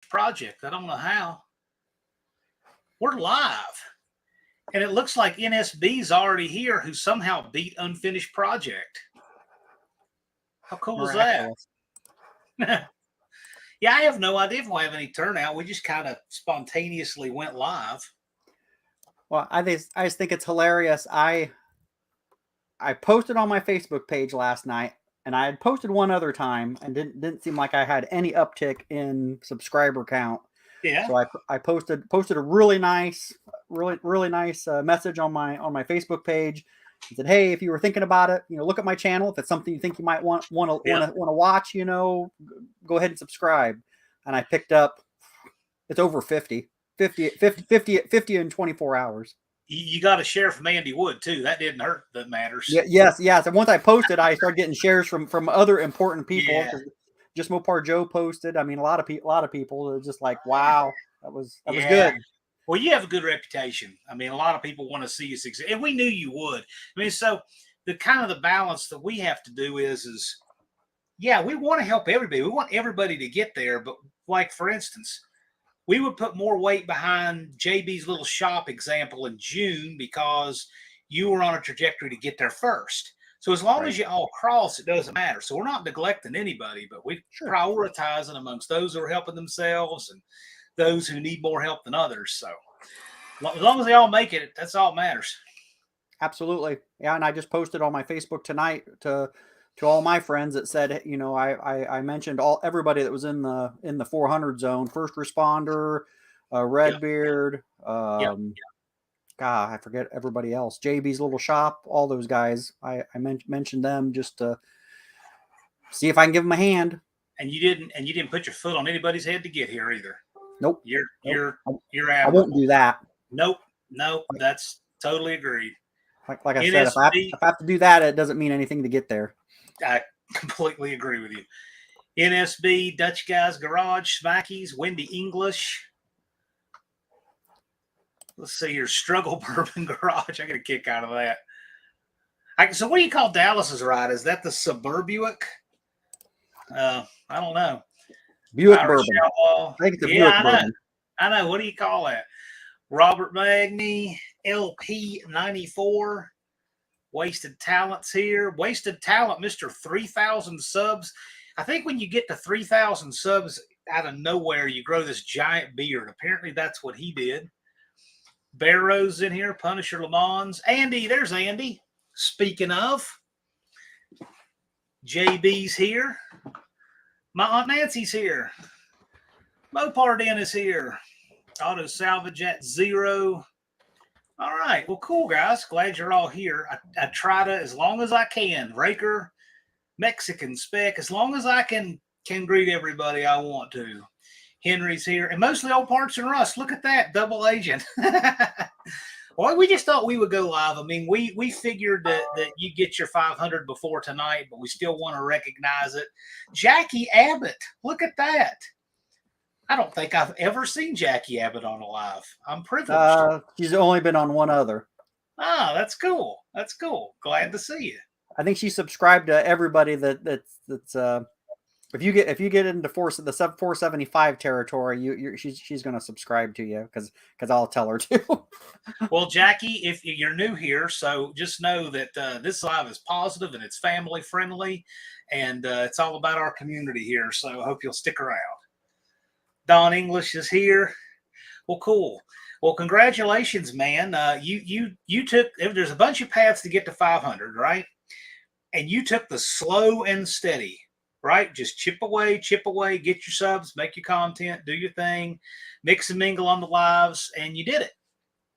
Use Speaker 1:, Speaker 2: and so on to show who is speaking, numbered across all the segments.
Speaker 1: project. I don't know how. We're live. And it looks like NSB's already here who somehow beat Unfinished Project. How cool is that? Yeah, I have no idea if we'll have any turnout. We just kind of spontaneously went live.
Speaker 2: Well, I just think it's hilarious. I posted on my Facebook page last night, and I had posted one other time, and didn't seem like I had any uptick in subscriber count.
Speaker 1: Yeah.
Speaker 2: So I posted a really nice message on my Facebook page. I said, hey, if you were thinking about it, look at my channel. If it's something you think you might want to watch, go ahead and subscribe. And I picked up, it's over 50 in 24 hours.
Speaker 1: You got a share from Andy Wood too. That didn't hurt. That matters.
Speaker 2: Yes. And once I posted, I started getting shares from other important people. Yeah. Just Mopar Joe posted. I mean, a lot of people are just like, wow, that was good.
Speaker 1: Well, you have a good reputation. I mean, a lot of people want to see you succeed, and we knew you would. I mean, so the kind of the balance that we have to do is yeah, we want to help everybody. We want everybody to get there. But like, for instance, we would put more weight behind JB's little shop example in June because you were on a trajectory to get there first. So as long as you all cross, it doesn't matter. So we're not neglecting anybody, but we're prioritizing amongst those who are helping themselves and those who need more help than others. So as long as they all make it, that's all that matters.
Speaker 2: Absolutely. Yeah. And I just posted on my Facebook tonight to all my friends that said, I mentioned everybody that was in the 400 zone, first responder, Redbeard, God, I forget everybody else, JB's little shop, all those guys. I mentioned them just to see if I can give them a hand.
Speaker 1: And you didn't put your foot on anybody's head to get here either.
Speaker 2: Nope.
Speaker 1: You're
Speaker 2: I won't do that.
Speaker 1: Nope. That's totally agreed.
Speaker 2: Like I said, if I have to do that, it doesn't mean anything to get there.
Speaker 1: I completely agree with you. NSB, Dutch Guys Garage, Smackies, Wendy English. Let's see here, Struggle Bourbon Garage. I get a kick out of that. So what do you call Dallas's ride? Is that the Suburbuick? I don't know.
Speaker 2: Buick Bourbon. I think it's a Buick Bourbon.
Speaker 1: I know. What do you call that? Robert Magny, LP94. Wasted Talent's here. Wasted Talent, Mr. 3,000 subs. I think when you get to 3,000 subs out of nowhere, you grow this giant beard. Apparently, that's what he did. Barrow's in here. Punisher Le Mans. Andy, there's Andy. Speaking of, JB's here. My Aunt Nancy's here. Mopar Den is here. Auto Salvage at 0. All right. Well, cool, guys. Glad you're all here. I try to, as long as I can, Raker, Mexican Spec, as long as I can greet everybody I want to. Henry's here. And mostly old Parts and Rust. Look at that. Double agent. Well, we just thought we would go live. I mean, we figured that you get your 500 before tonight, but we still want to recognize it. Jackie Abbott. Look at that. I don't think I've ever seen Jackie Abbott on a live. I'm privileged.
Speaker 2: She's only been on one other.
Speaker 1: Ah, that's cool. That's cool. Glad to see you.
Speaker 2: I think she's subscribed to everybody that's if you get into the sub 475 territory, she's going to subscribe to you because I'll tell her to.
Speaker 1: Well, Jackie, if you're new here, so just know that this live is positive and it's family friendly, and it's all about our community here. So I hope you'll stick around. Don English is here. Well, cool. Well, congratulations, man. You took, there's a bunch of paths to get to 500, right? And you took the slow and steady, right? Just chip away, get your subs, make your content, do your thing, mix and mingle on the lives, and you did it.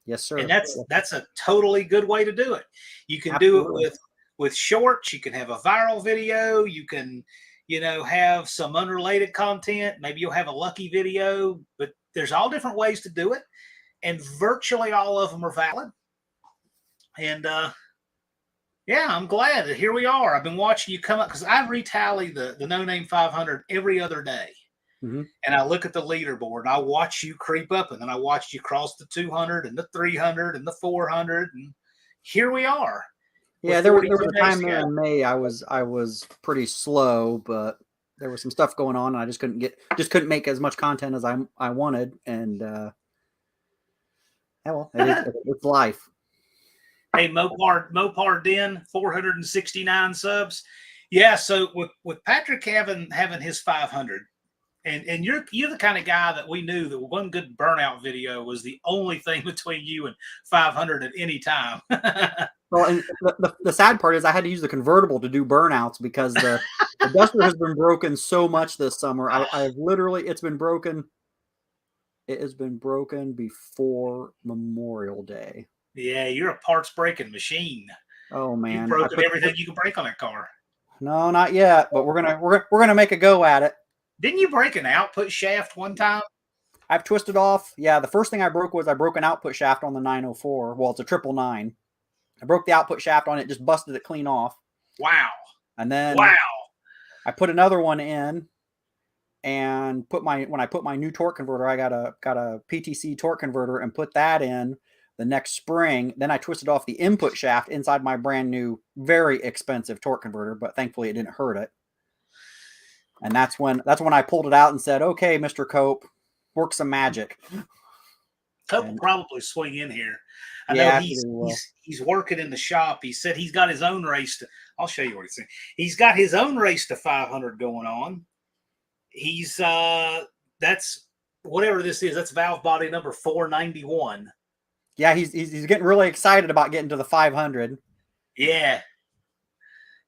Speaker 2: Yes, sir.
Speaker 1: And that's a totally good way to do it. You can do it with shorts. You can have a viral video. You can, have some unrelated content. Maybe you'll have a lucky video, but there's all different ways to do it. And virtually all of them are valid. And, yeah, I'm glad that here we are. I've been watching you come up because I retally the No Name 500 every other day.
Speaker 2: Mm-hmm.
Speaker 1: And I look at the leaderboard and I watch you creep up, and then I watched you cross the 200 and the 300 and the 400. And here we are.
Speaker 2: Yeah, there was a time there in May I was pretty slow, but there was some stuff going on, and I just couldn't make as much content as I wanted, and well, it's life.
Speaker 1: Hey, Mopar Den, 469 subs. Yeah, so with Patrick having his 500, and you're the kind of guy that we knew that one good burnout video was the only thing between you and 500 at any time.
Speaker 2: Well, and the sad part is I had to use the convertible to do burnouts because the Duster has been broken so much this summer. I've literally, it's been broken. It has been broken before Memorial Day.
Speaker 1: Yeah, you're a parts breaking machine.
Speaker 2: Oh man,
Speaker 1: you've broken everything you can break on that car.
Speaker 2: No, not yet, but we're gonna make a go at it.
Speaker 1: Didn't you break an output shaft one time?
Speaker 2: I've twisted off. Yeah, the first thing I broke was I broke an output shaft on the 904. Well, it's a 999. I broke the output shaft on it, just busted it clean off.
Speaker 1: Wow.
Speaker 2: And then
Speaker 1: wow.
Speaker 2: I put another one in and when I put my new torque converter, I got a PTC torque converter and put that in the next spring. Then I twisted off the input shaft inside my brand new, very expensive torque converter, but thankfully it didn't hurt it. And that's when I pulled it out and said, "Okay, Mr. Cope, work some magic."
Speaker 1: Cope will probably swing in here. I know he's working in the shop. He said he's got his own race to. I'll show you what he's saying. He's got his own race to 500 going on. He's that's whatever this is. That's valve body number 491.
Speaker 2: Yeah, he's getting really excited about getting to the 500.
Speaker 1: Yeah.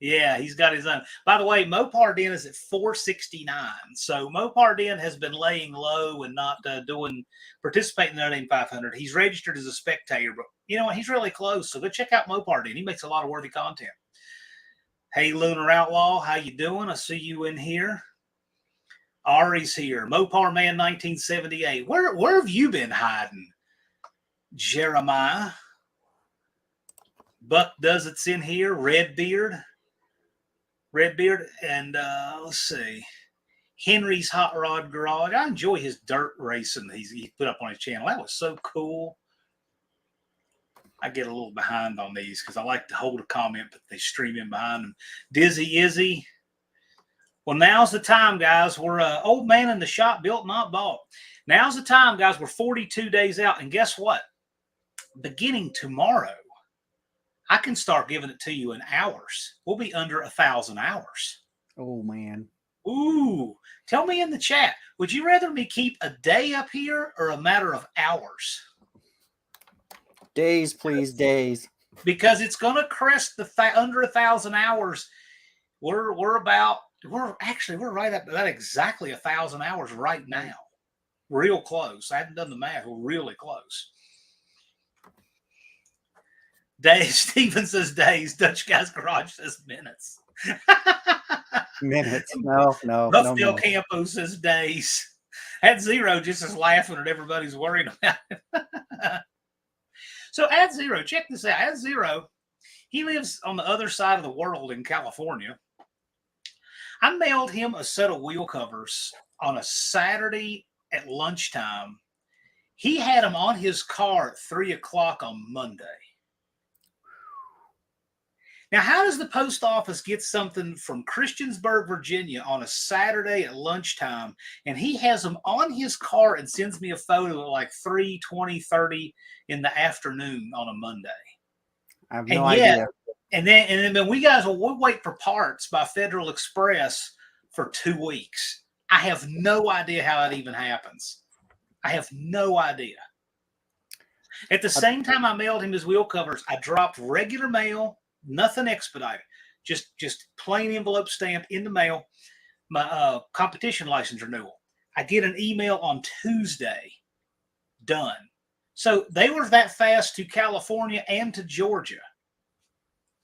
Speaker 1: Yeah, he's got his own. By the way, Mopar Den is at 469. So Mopar Den has been laying low and not participating in the 500. He's registered as a spectator, but you know what? He's really close. So go check out Mopar Den. He makes a lot of worthy content. Hey, Lunar Outlaw, how you doing? I see you in here. Ari's here. Mopar Man 1978. Where have you been hiding? Jeremiah. Buck Does It's in here. Redbeard, and let's see, Henry's Hot Rod Garage. I enjoy his dirt racing he put up on his channel. That was so cool. I get a little behind on these because I like to hold a comment, but they stream in behind them. Dizzy Izzy. Well, now's the time, guys. We're old man in the shop, built, not bought. Now's the time, guys. We're 42 days out, and guess what? Beginning tomorrow, I can start giving it to you in hours. We'll be under 1,000 hours.
Speaker 2: Oh, man.
Speaker 1: Ooh. Tell me in the chat, would you rather me keep a day up here or a matter of hours?
Speaker 2: Days, please, days.
Speaker 1: Because it's going to crest under 1,000 hours. We're right at that exactly 1,000 hours right now. Real close. I haven't done the math. We're really close. Days. Steven says days. Dutch Guy's Garage says minutes.
Speaker 2: Minutes. No.
Speaker 1: Buffdale Campo says days. At Zero just is laughing at everybody's worried about it. So At Zero, check this out. At Zero, he lives on the other side of the world in California. I mailed him a set of wheel covers on a Saturday at lunchtime. He had them on his car at 3 o'clock on Monday. Now, how does the post office get something from Christiansburg, Virginia on a Saturday at lunchtime, and he has them on his car and sends me a photo at like 3:20, 30 in the afternoon on a Monday?
Speaker 2: I have no idea.
Speaker 1: And then we'll wait for parts by Federal Express for 2 weeks. I have no idea how that even happens. I have no idea. At the same time I mailed him his wheel covers, I dropped regular mail, nothing expedited, just plain envelope stamped in the mail, my competition license renewal. I get an email on Tuesday, done. So they were that fast to California and to Georgia.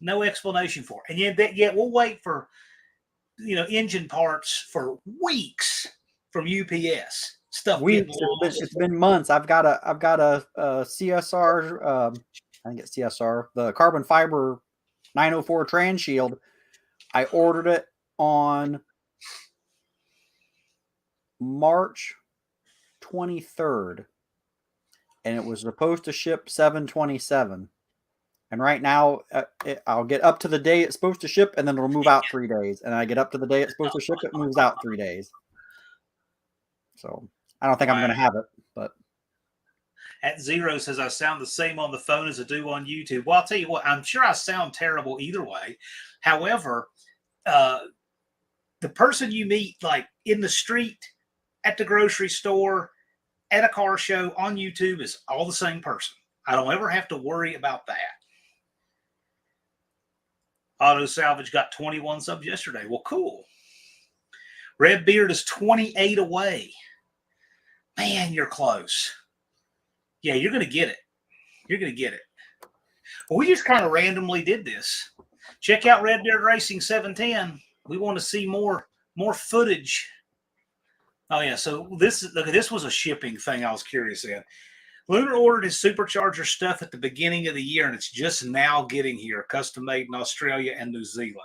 Speaker 1: No explanation for it. And yet we'll wait for, engine parts for weeks from UPS. Stuff
Speaker 2: weeks. It's been months. I've got a CSR. I think it's CSR, the carbon fiber 904 trans shield. I ordered it on March 23rd, and it was supposed to ship 7/27. And right now, I'll get up to the day it's supposed to ship, and then it'll move out 3 days. And I get up to the day it's supposed to ship, it moves out 3 days. So I don't think I'm going to have it, but.
Speaker 1: At Zero says I sound the same on the phone as I do on YouTube. Well, I'll tell you what, I'm sure I sound terrible either way. However, the person you meet like in the street, at the grocery store, at a car show, on YouTube is all the same person. I don't ever have to worry about that. Auto Salvage got 21 subs yesterday. Well, cool. Red Beard is 28 away. Man, you're close. Yeah, you're going to get it. You're going to get it. Well, we just kind of randomly did this. Check out Red Beard Racing 710. We want to see more footage. Oh, yeah. So this was a shipping thing I was curious in. Lunar ordered his supercharger stuff at the beginning of the year, and it's just now getting here, custom made in Australia and New Zealand.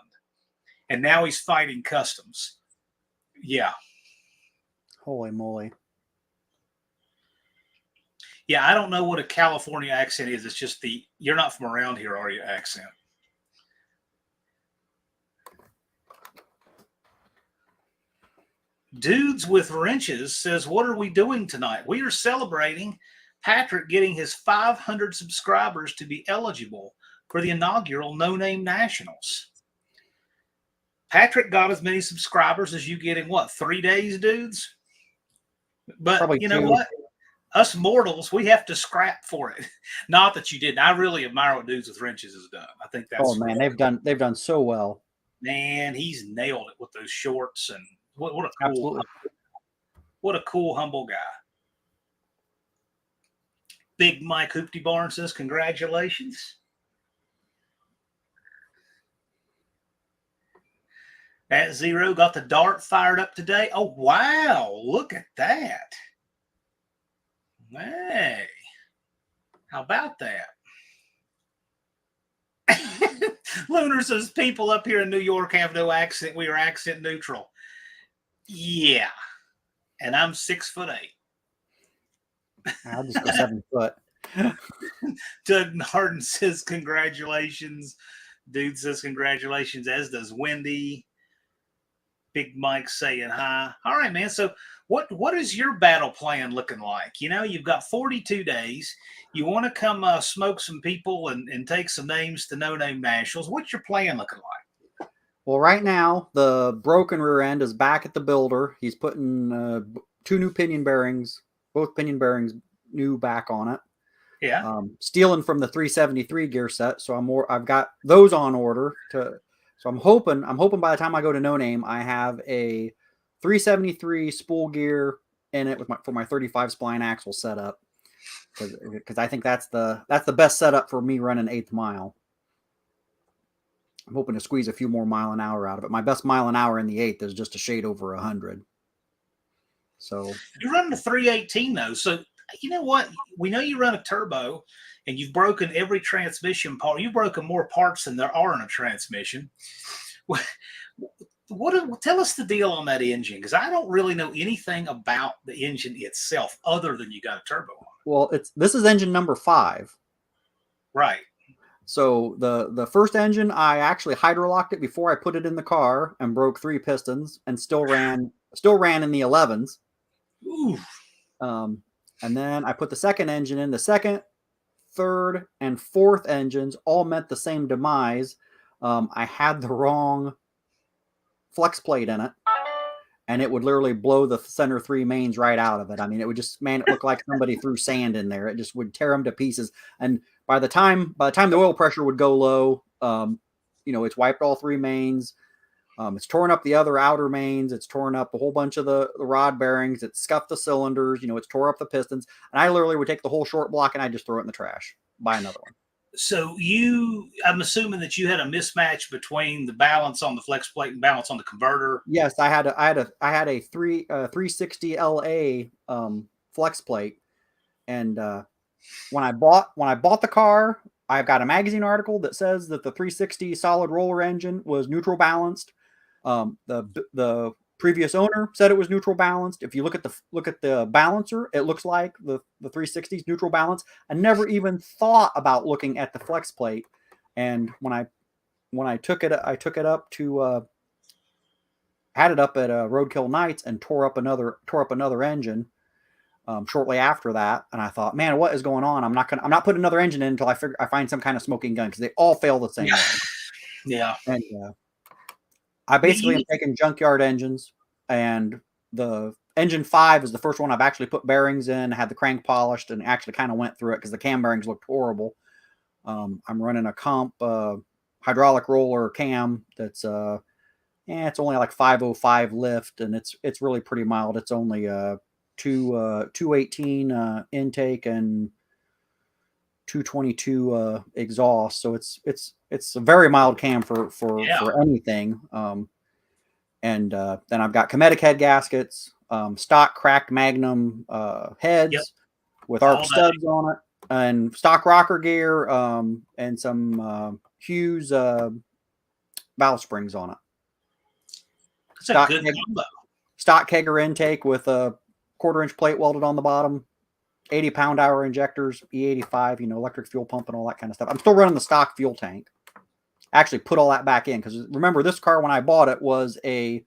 Speaker 1: And now he's fighting customs. Yeah.
Speaker 2: Holy moly.
Speaker 1: Yeah, I don't know what a California accent is. It's just the "you're not from around here, are you?" accent. Dudes with Wrenches says, "What are we doing tonight? We are celebrating Patrick getting his 500 subscribers to be eligible for the inaugural No Name Nationals." Patrick got as many subscribers as you get in what, 3 days, dudes? But
Speaker 2: Probably
Speaker 1: you know
Speaker 2: 2.
Speaker 1: what? Us mortals, we have to scrap for it. Not that you didn't. I really admire what Dudes with Wrenches has done. I think that's
Speaker 2: man, they've done so well.
Speaker 1: Man, he's nailed it with those shorts, and what a cool,
Speaker 2: Absolutely.
Speaker 1: What a cool, humble guy. Big Mike Hoopty Barnes says, "Congratulations." At Zero got the dart fired up today. Oh wow, look at that. Hey, how about that? Lunar says, "People up here in New York have no accent. We are accent neutral." Yeah. And I'm 6'8".
Speaker 2: I'll just go 7 foot.
Speaker 1: Doug Harden says, "Congratulations." Dude says, "Congratulations," as does Wendy. Big Mike saying hi. All right, man. So what is your battle plan looking like? You know, you've got 42 days. You want to come smoke some people and take some names to No Name Nationals. What's your plan looking like?
Speaker 2: Well, right now, the broken rear end is back at the builder. He's putting 2 new pinion bearings, both pinion bearings new back on it.
Speaker 1: Yeah.
Speaker 2: Stealing from the 373 gear set. So I've got those on order so I'm hoping by the time I go to No Name, I have a 373 spool gear in it for my 35 spline axle setup. Because I think that's the best setup for me running 8th mile. I'm hoping to squeeze a few more mile an hour out of it. My best mile an hour in the 8th is just a shade over 100. So
Speaker 1: you're running a 318 though. So you know what? We know you run a turbo, and you've broken every transmission part. You've broken more parts than there are in a transmission. Tell us the deal on that engine, because I don't really know anything about the engine itself other than you got a turbo on it.
Speaker 2: Well, this is engine number 5.
Speaker 1: Right.
Speaker 2: So the first engine, I actually hydrolocked it before I put it in the car and broke 3 pistons and still ran in the 11s.
Speaker 1: Ooh.
Speaker 2: And then I put the second engine in. The second, third, and fourth engines all met the same demise. I had the wrong flex plate in it, and it would literally blow the center 3 mains right out of it. I mean, it would just, man, it looked like somebody threw sand in there. It just would tear them to pieces. And by the time the oil pressure would go low, it's wiped all 3 mains. It's torn up the other outer mains. It's torn up a whole bunch of the rod bearings. It's scuffed the cylinders. It's tore up the pistons. And I literally would take the whole short block and I just throw it in the trash, buy another one.
Speaker 1: So I'm assuming that you had a mismatch between the balance on the flex plate and balance on the converter.
Speaker 2: Yes, I had a 360 LA flex plate, and when I bought the car, I've got a magazine article that says that the 360 solid roller engine was neutral balanced. The previous owner said it was neutral balanced. If you look at the balancer, it looks like the 360's neutral balance. I never even thought about looking at the flex plate. And when I took it up to had it up at Roadkill Nights and tore up another engine shortly after that, and I thought, man, what is going on? I'm not putting another engine in until I find some kind of smoking gun, because they all fail the same way.
Speaker 1: Yeah.
Speaker 2: And I basically am taking junkyard engines, and the engine 5 is the first one I've actually put bearings in, had the crank polished, and actually kind of went through it because the cam bearings looked horrible. I'm running a comp hydraulic roller cam that's it's only like 505 lift, and it's really pretty mild. It's only 218 intake and 222 exhaust, so it's a very mild cam for anything. And then I've got Cometic head gaskets, stock cracked Magnum heads with ARP studs on it, and stock rocker gear, and some Hughes valve springs on it.
Speaker 1: That's a good combo.
Speaker 2: Stock kegger intake with a 1/4-inch plate welded on the bottom, 80 pound-hour injectors, E85, electric fuel pump and all that kind of stuff. I'm still running the stock fuel tank. Actually put all that back in, because remember, this car when I bought it was a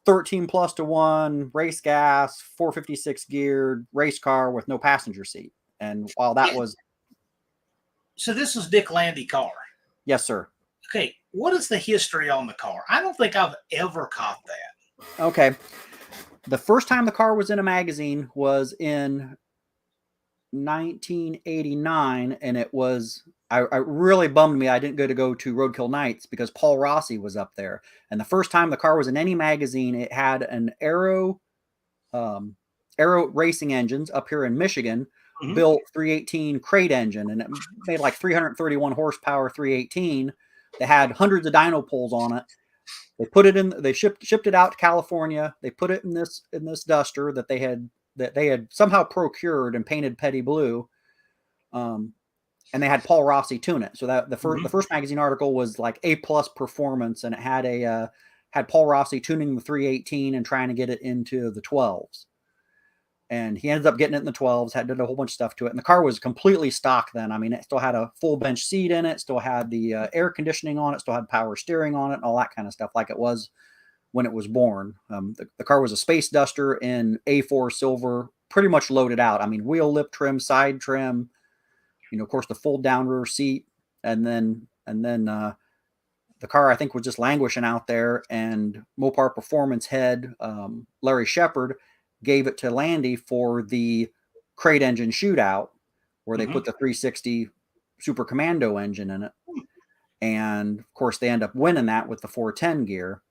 Speaker 2: 13+1 race gas 456 geared race car with no passenger seat. And while that was,
Speaker 1: so this was Dick Landy car.
Speaker 2: Yes, sir.
Speaker 1: Okay, what is the history on the car? I don't think I've ever caught that.
Speaker 2: Okay, the first time the car was in a magazine was in 1989, and it was I really bummed me I didn't go to Roadkill Nights, because Paul Rossi was up there. And the first time the car was in any magazine, it had an Aero racing engines up here in Michigan, built 318 crate engine, and it made like 331 horsepower 318. They had hundreds of dyno poles on it. They put it in. They shipped it out to California. They put it in this duster that they had somehow procured and painted petty blue. And they had Paul Rossi tune it. So that the first magazine article was like A+ performance, and it had had Paul Rossi tuning the 318 and trying to get it into the 12s. And he ended up getting it in the 12s, did a whole bunch of stuff to it. And the car was completely stock then. I mean, it still had a full bench seat in it, still had the air conditioning on it, still had power steering on it, and all that kind of stuff like it was when it was born. The car was a space duster in A4 silver, pretty much loaded out. I mean, wheel lip trim, side trim, of course, the fold down rear seat. And then the car, I think, was just languishing out there. And Mopar Performance head, Larry Shepard, gave it to Landy for the crate engine shootout, where they put the 360 Super Commando engine in it. And of course, they end up winning that with the 410 gear.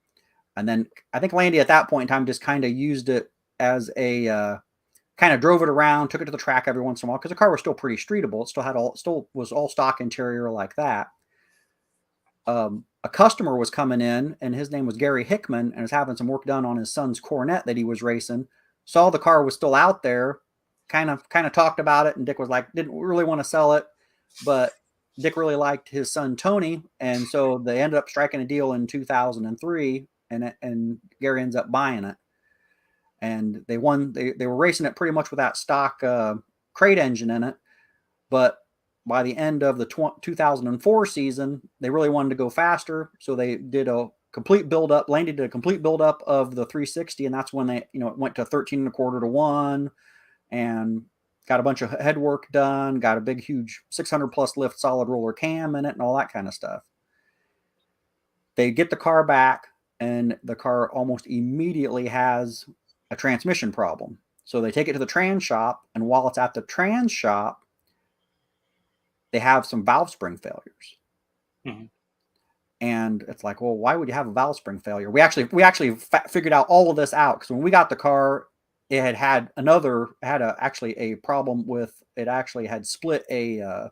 Speaker 2: And then I think Landy at that point in time just kind of used it as a kind of drove it around, took it to the track every once in a while, because the car was still pretty streetable. It still was all stock interior like that. A customer was coming in, and his name was Gary Hickman, and was having some work done on his son's Cornet that he was racing. Saw the car was still out there, kind of talked about it, and Dick was like, didn't really want to sell it, but Dick really liked his son Tony, and so they ended up striking a deal in 2003, and Gary ends up buying it. And they won. They were racing it pretty much with that stock crate engine in it, but by the end of the 2004 season, they really wanted to go faster, so they did a complete build-up. Landy did a complete build-up of the 360, and that's when they, it went to 13 1/4 to 1, and got a bunch of head work done, got a big, huge 600+ lift solid roller cam in it, and all that kind of stuff. They get the car back, and the car almost immediately has a transmission problem. So they take it to the trans shop, and while it's at the trans shop, they have some valve spring failures. And it's like, well, why would you have a valve spring failure? We actually figured out all of this out, because when we got the car, it had actually a problem with, it actually had split a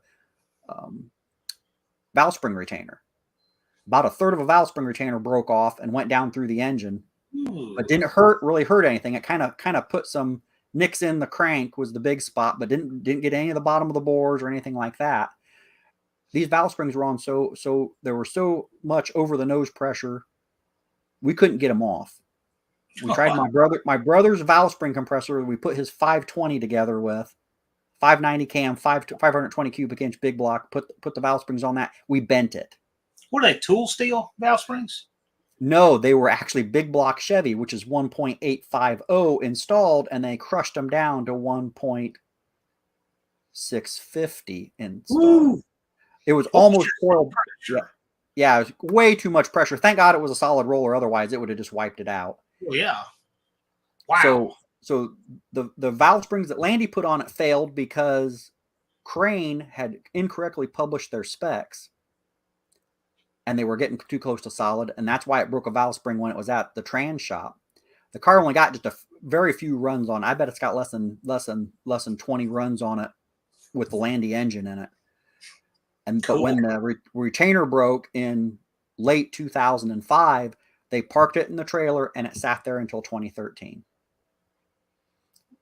Speaker 2: valve spring retainer. About a third of a valve spring retainer broke off and went down through the engine. But didn't really hurt anything. It kind of put some nicks in the crank, was the big spot, but didn't get any of the bottom of the bores or anything like that. These valve springs were on so there were so much over the nose pressure, we couldn't get them off. We tried my brother's valve spring compressor. We put his 520 together with 590 cam, 520 cubic inch big block. Put the valve springs on that. We bent it.
Speaker 1: What are they? Tool steel valve springs?
Speaker 2: No, they were actually big block Chevy, which is 1.850 installed, and they crushed them down to 1.650 installed.
Speaker 1: Ooh.
Speaker 2: It was almost spoiled. Yeah, it was way too much pressure. Thank God it was a solid roller. Otherwise, it would have just wiped it out.
Speaker 1: Oh, yeah. Wow.
Speaker 2: So the valve springs that Landy put on it failed because Crane had incorrectly published their specs, and they were getting too close to solid, and that's why it broke a valve spring when it was at the trans shop. The car only got just a very few runs on it. I bet it's got less than 20 runs on it with the Landy engine in it. And
Speaker 1: Cool.
Speaker 2: But when the retainer broke in late 2005, they parked it in the trailer and it sat there until 2013.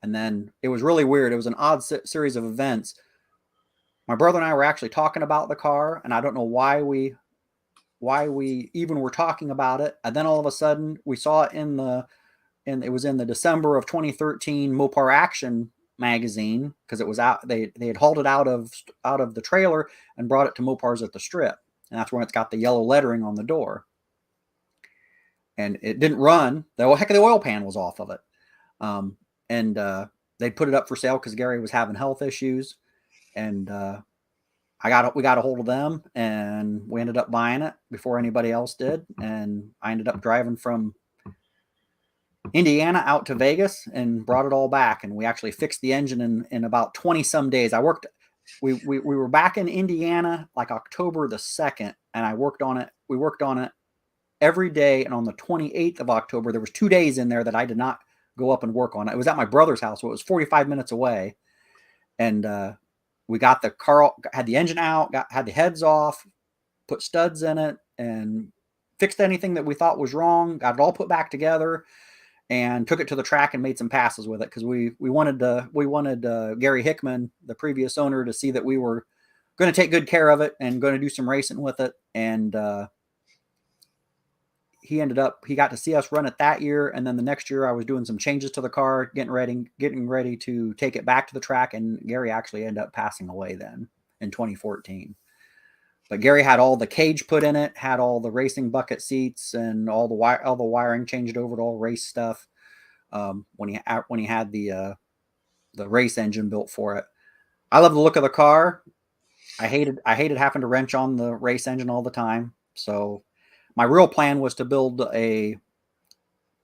Speaker 2: And then it was really weird. It was an odd series of events. My brother and I were actually talking about the car, and I don't know why we even were talking about it. And then all of a sudden we saw it it was in the December of 2013 Mopar Action magazine, because it was out. They had hauled it out of the trailer and brought it to Mopar's at the Strip, and that's when it's got the yellow lettering on the door. And it didn't run. The oil pan was off of it. And they put it up for sale because Gary was having health issues, and we got a hold of them, and we ended up buying it before anybody else did. And I ended up driving from Indiana out to Vegas and brought it all back. And we actually fixed the engine in about 20 some days. We were back in Indiana like October the 2nd, and I worked on it. We worked on it every day. And on the 28th of October, there was 2 days in there that I did not go up and work on it. It was at my brother's house, so it was 45 minutes away. And we got the car, had the engine out, had the heads off, put studs in it, and fixed anything that we thought was wrong, got it all put back together, and took it to the track and made some passes with it, because we wanted Gary Hickman, the previous owner, to see that we were going to take good care of it and going to do some racing with it. And he got to see us run it that year. And then the next year I was doing some changes to the car, getting ready to take it back to the track. And Gary actually ended up passing away then in 2014. But Gary had all the cage put in it, had all the racing bucket seats and all the wiring changed over to all race stuff. When he had the race engine built for it. I love the look of the car. I hated having to wrench on the race engine all the time. So my real plan was to build a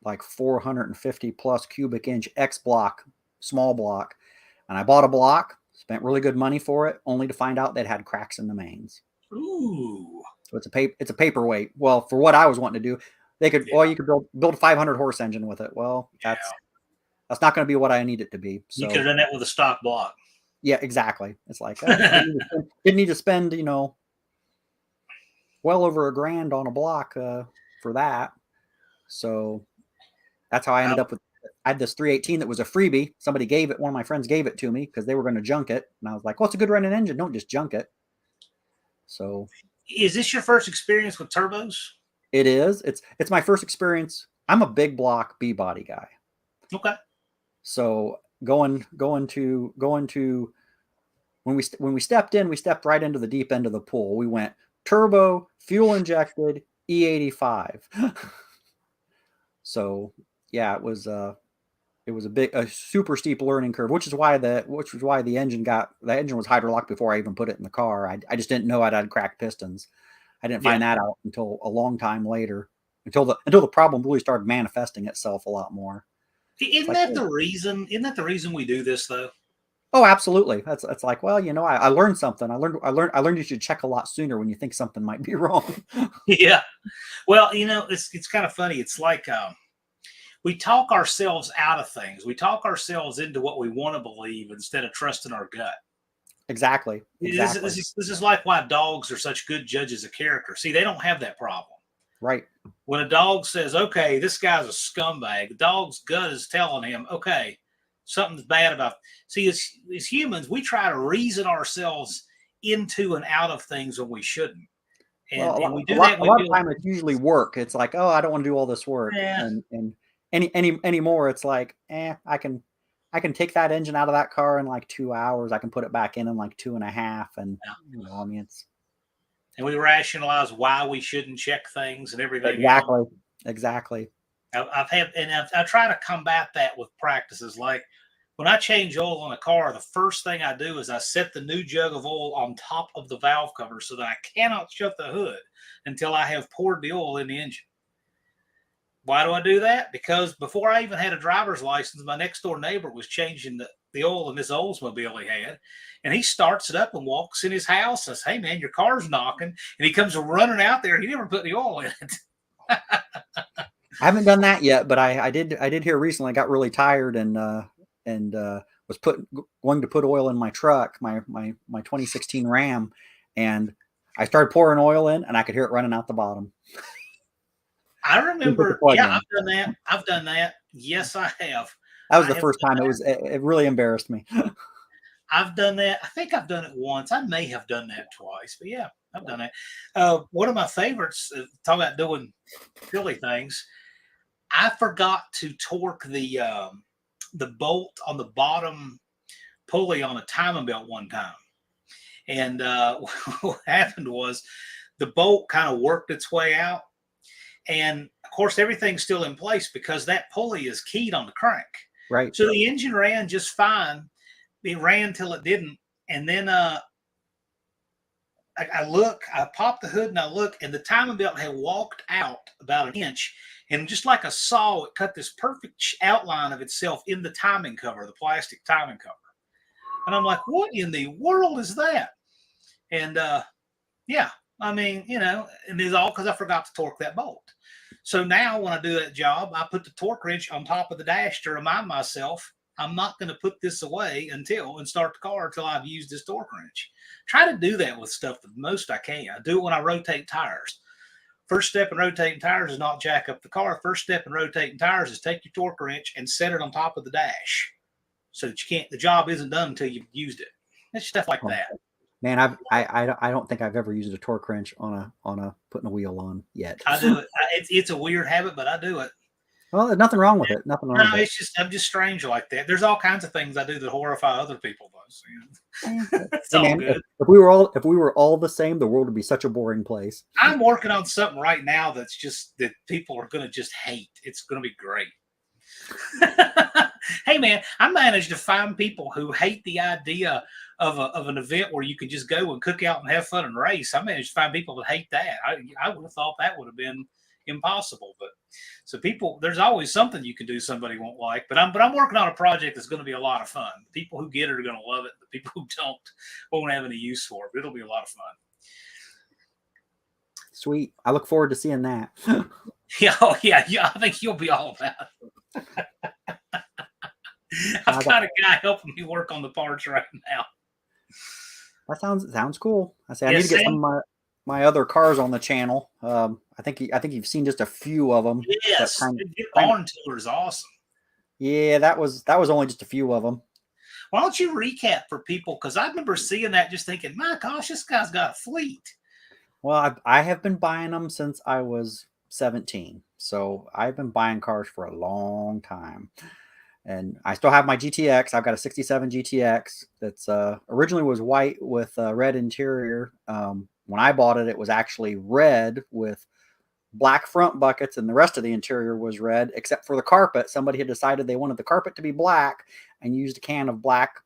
Speaker 2: like 450 plus cubic inch X block, small block. And I bought a block, spent really good money for it, only to find out that it had cracks in the mains.
Speaker 1: Ooh.
Speaker 2: So it's a paperweight. Well, for what I was wanting to do, you could build a 500 horse engine with it. Well, that's not going to be what I need it to be. So
Speaker 1: you could have done that with a stock block.
Speaker 2: Yeah, exactly. It's like, didn't need to spend, well over $1,000 on a block for that. So that's how I ended up with. I had this 318 that was a freebie. One of my friends gave it to me because they were going to junk it, and I was like, "Well, it's a good running engine. Don't just junk it." So,
Speaker 1: is this your first experience with turbos?
Speaker 2: It is. It's my first experience. I'm a big block B body guy.
Speaker 1: Okay.
Speaker 2: So going to when we stepped in, we stepped right into the deep end of the pool. We went turbo, fuel injected, E85. So yeah, it was a super steep learning curve, which is why the engine was hydrolocked before I even put it in the car. I just didn't know I'd had cracked pistons. I didn't find that out until a long time later, until the problem really started manifesting itself a lot more.
Speaker 1: Isn't that the reason we do this though?
Speaker 2: Oh, absolutely. That's like, well, I learned something. I learned you should check a lot sooner when you think something might be wrong.
Speaker 1: Yeah. Well, it's kind of funny. It's like we talk ourselves out of things. We talk ourselves into what we want to believe instead of trusting our gut.
Speaker 2: Exactly.
Speaker 1: This is like why dogs are such good judges of character. See, they don't have that problem.
Speaker 2: Right.
Speaker 1: When a dog says, okay, this guy's a scumbag, the dog's gut is telling him, okay, something's bad about. See, as humans, we try to reason ourselves into and out of things when we shouldn't. And we do that.
Speaker 2: A lot of time it's usually work. It's like, oh, I don't want to do all this work.
Speaker 1: Yeah.
Speaker 2: And anymore. It's like, I can take that engine out of that car in like 2 hours. I can put it back in like 2.5, and I mean, it's.
Speaker 1: And we rationalize why we shouldn't check things and everything.
Speaker 2: Exactly.
Speaker 1: I try to combat that with practices. Like when I change oil on a car, the first thing I do is I set the new jug of oil on top of the valve cover so that I cannot shut the hood until I have poured the oil in the engine. Why do I do that? Because before I even had a driver's license, my next door neighbor was changing the oil in this Oldsmobile he had. And he starts it up and walks in his house and says, "Hey, man, your car's knocking." And he comes running out there. He never put the oil in it.
Speaker 2: I haven't done that yet, but I did hear recently. I got really tired and was going to put oil in my truck, my 2016 Ram, and I started pouring oil in, and I could hear it running out the bottom.
Speaker 1: I remember, I've done that. Yes, I have.
Speaker 2: That was the first time. It really embarrassed me.
Speaker 1: I've done that. I think I've done it once. I may have done that twice, but yeah, I've done that. One of my favorites, talk about doing silly things. I forgot to torque the bolt on the bottom pulley on a timing belt one time. And what happened was the bolt kind of worked its way out. And of course, everything's still in place because that pulley is keyed on the crank.
Speaker 2: Right.
Speaker 1: So the engine ran just fine. It ran till it didn't. And then I popped the hood and I look, and the timing belt had walked out about an inch. And just like a saw, it cut this perfect outline of itself in the timing cover, the plastic timing cover. And I'm like, what in the world is that? And yeah, I mean, and it's all because I forgot to torque that bolt. So now when I do that job, I put the torque wrench on top of the dash to remind myself I'm not going to put this away and start the car until I've used this torque wrench. Try to do that with stuff the most I can. I do it when I rotate tires. First step in rotating tires is not jack up the car. First step in rotating tires is take your torque wrench and set it on top of the dash so that the job isn't done until you've used it. It's stuff like that.
Speaker 2: Man, I don't think I've ever used a torque wrench on a putting a wheel on yet.
Speaker 1: I do it. It's a weird habit, but I do it.
Speaker 2: Well, there's nothing wrong with it. Nothing wrong.
Speaker 1: No, it's just I'm just strange like that. There's all kinds of things I do that horrify other people, though. It's all good.
Speaker 2: If we were all the same, the world would be such a boring place.
Speaker 1: I'm working on something right now that's just that people are going to just hate. It's going to be great. Hey, man, I managed to find people who hate the idea of an event where you can just go and cook out and have fun and race. I managed to find people that hate that. I would have thought that would have been impossible, but so people, there's always something you can do somebody won't like. But I'm working on a project that's going to be a lot of fun. The people who get it are going to love it. The people who don't won't have any use for it. But it'll be a lot of fun.
Speaker 2: Sweet. I look forward to seeing that.
Speaker 1: Yeah, I think you'll be all about it. I've got a guy helping me work on the parts right now.
Speaker 2: That sounds cool. I need to get some of my other cars on the channel. I think you've seen just a few of them.
Speaker 1: Yes, Barn Tour is awesome.
Speaker 2: Yeah, that was only just a few of them.
Speaker 1: Why don't you recap for people? Because I remember seeing that, just thinking, my gosh, this guy's got a fleet.
Speaker 2: Well, I have been buying them since I was 17, so I've been buying cars for a long time. And I still have my GTX. I've got a 67 GTX that's originally was white with red interior. When I bought it, it was actually red with black front buckets, and the rest of the interior was red, except for the carpet. Somebody had decided they wanted the carpet to be black and used a can of black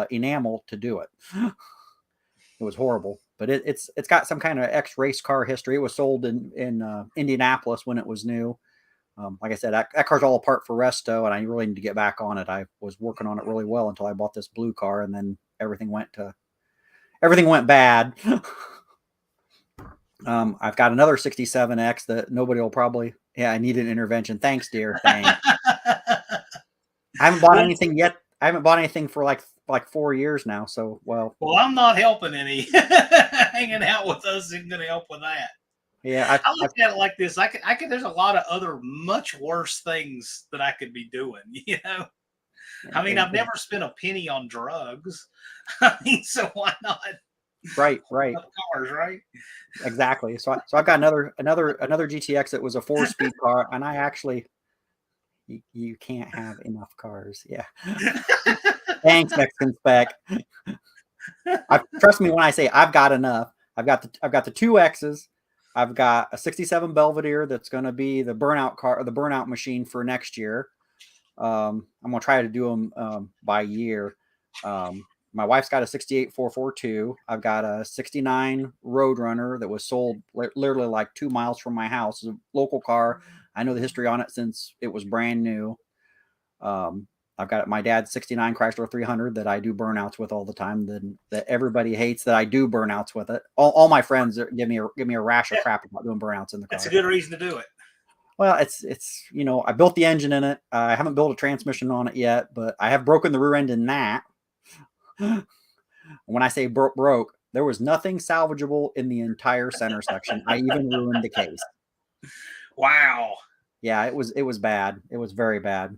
Speaker 2: enamel to do it. It was horrible, but it's got some kind of ex-race car history. It was sold in Indianapolis when it was new. Like I said, that car's all apart for resto, and I really need to get back on it. I was working on it really well until I bought this blue car, and then everything went bad. I've got another 67X that nobody will probably. Yeah, I need an intervention. Thanks, dear. Thanks. I haven't bought anything yet. I haven't bought anything for like 4 years now. So well,
Speaker 1: I'm not helping any. Hanging out with us isn't going to help with that.
Speaker 2: Yeah,
Speaker 1: I look at it like this. I could. There's a lot of other much worse things that I could be doing. I mean, I've never spent a penny on drugs. I mean, so why not?
Speaker 2: Right.
Speaker 1: Cars, right?
Speaker 2: Exactly. So I've got another GTX that was a 4-speed car, and I actually You can't have enough cars. Yeah. Thanks, Mexican Spec. Trust me when I say I've got enough. I've got the two X's. I've got a 67 Belvedere that's going to be the burnout car, or the burnout machine for next year. I'm going to try to do them by year. My wife's got a 68 442. I've got a 69 Roadrunner that was sold literally like 2 miles from my house. It's a local car. I know the history on it since it was brand new. I've got my dad's 69 Chrysler 300 that I do burnouts with all the time. That everybody hates that I do burnouts with it. All my friends give me a rash of crap about doing burnouts in the car.
Speaker 1: That's a good reason to do it.
Speaker 2: Well, it's I built the engine in it. I haven't built a transmission on it yet, but I have broken the rear end in that. When I say broke, there was nothing salvageable in the entire center section. I even ruined the case.
Speaker 1: Wow.
Speaker 2: Yeah, it was bad. It was very bad.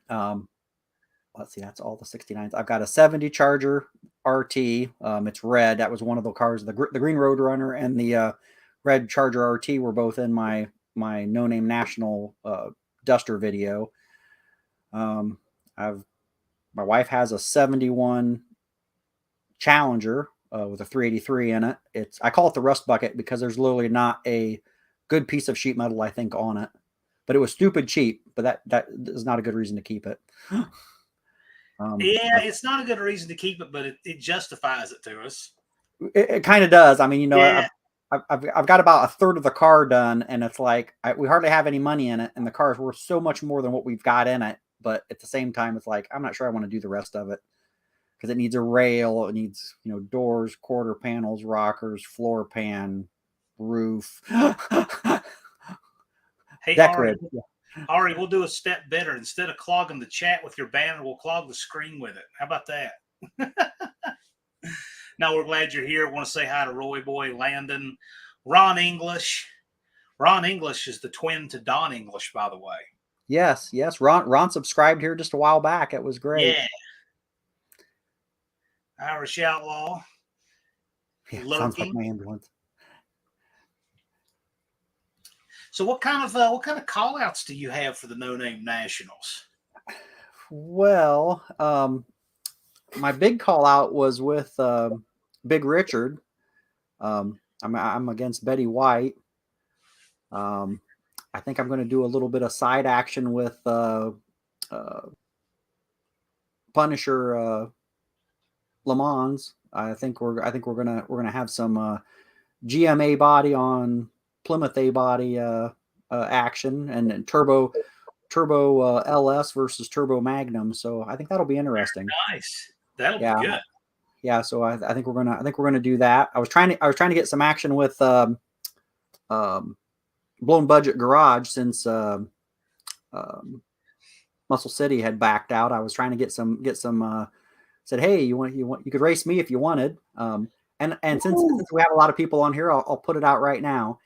Speaker 2: Let's see, that's all the 69s. I've got a 70 Charger RT. It's red. That was one of the cars. The green Roadrunner and the red Charger RT were both in my No Name National Duster video. My wife has a 71 Challenger with a 383 in it. I call it the rust bucket because there's literally not a good piece of sheet metal, I think, on it. But it was stupid cheap, but that is not a good reason to keep it.
Speaker 1: Yeah, it's not a good reason to keep it, but it justifies it to us.
Speaker 2: It kind of does. I mean,
Speaker 1: Yeah.
Speaker 2: I've got about a third of the car done, and it's like we hardly have any money in it, and the car is worth so much more than what we've got in it. But at the same time, it's like I'm not sure I want to do the rest of it because it needs a rail, it needs doors, quarter panels, rockers, floor pan, roof.
Speaker 1: Hey,
Speaker 2: Decorated.
Speaker 1: Ari, we'll do a step better. Instead of clogging the chat with your banner, we'll clog the screen with it. How about that? No, we're glad you're here. I want to say hi to Roy Boy, Landon, Ron English. Ron English is the twin to Don English, by the way.
Speaker 2: Yes. Ron subscribed here just a while back. It was great.
Speaker 1: Yeah. Irish Outlaw.
Speaker 2: Yeah, sounds like my ambulance.
Speaker 1: So what kind of call outs do you have for the No Name Nationals?
Speaker 2: Well, my big call out was with Big Richard. I'm against Betty White. I think I'm going to do a little bit of side action with Punisher Le Mans. I think we're gonna have some GMA body on Plymouth A body action and turbo LS versus turbo Magnum. So I think that'll be interesting.
Speaker 1: Nice. That'll be good.
Speaker 2: Yeah. So I think we're gonna do that. I was trying to get some action with Blown Budget Garage since Muscle City had backed out. I was trying to get some said, hey, you could race me if you wanted. And since we have a lot of people on here, I'll put it out right now.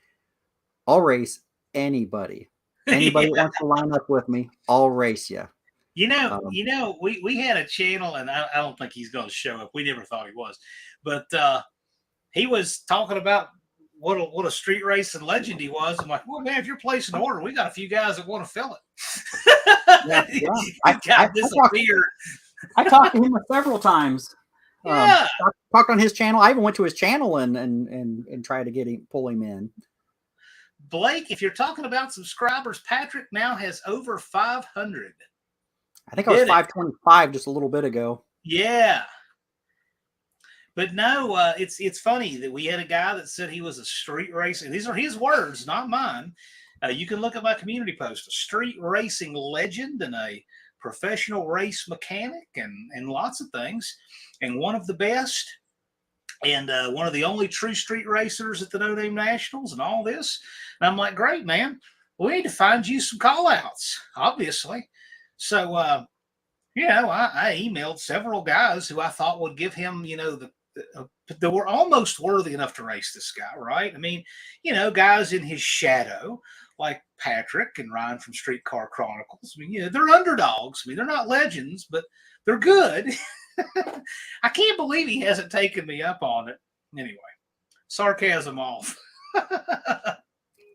Speaker 2: I'll race anybody. Anybody that wants to line up with me, I'll race you.
Speaker 1: We had a channel, and I don't think he's going to show up. We never thought he was, but he was talking about what a street racing legend he was. I'm like, well, man, if you're placing an order, we got a few guys that want to fill it.
Speaker 2: I talked to him several times.
Speaker 1: Yeah,
Speaker 2: talked on his channel. I even went to his channel and tried to pull him in.
Speaker 1: Blake, if you're talking about subscribers, Patrick now has over 500.
Speaker 2: I think I was 525 just a little bit ago.
Speaker 1: Yeah. But no, it's funny that we had a guy that said he was a street racing. These are his words, not mine. You can look at my community post, a street racing legend and a professional race mechanic and lots of things. And one of the best and one of the only true street racers at the No Name Nationals and all this. And I'm like, great, man. We need to find you some call outs, obviously. So, I emailed several guys who I thought would give him, that were almost worthy enough to race this guy, right? I mean, guys in his shadow, like Patrick and Ryan from Streetcar Chronicles. I mean, they're underdogs. I mean, they're not legends, but they're good. I can't believe he hasn't taken me up on it. Anyway, sarcasm off.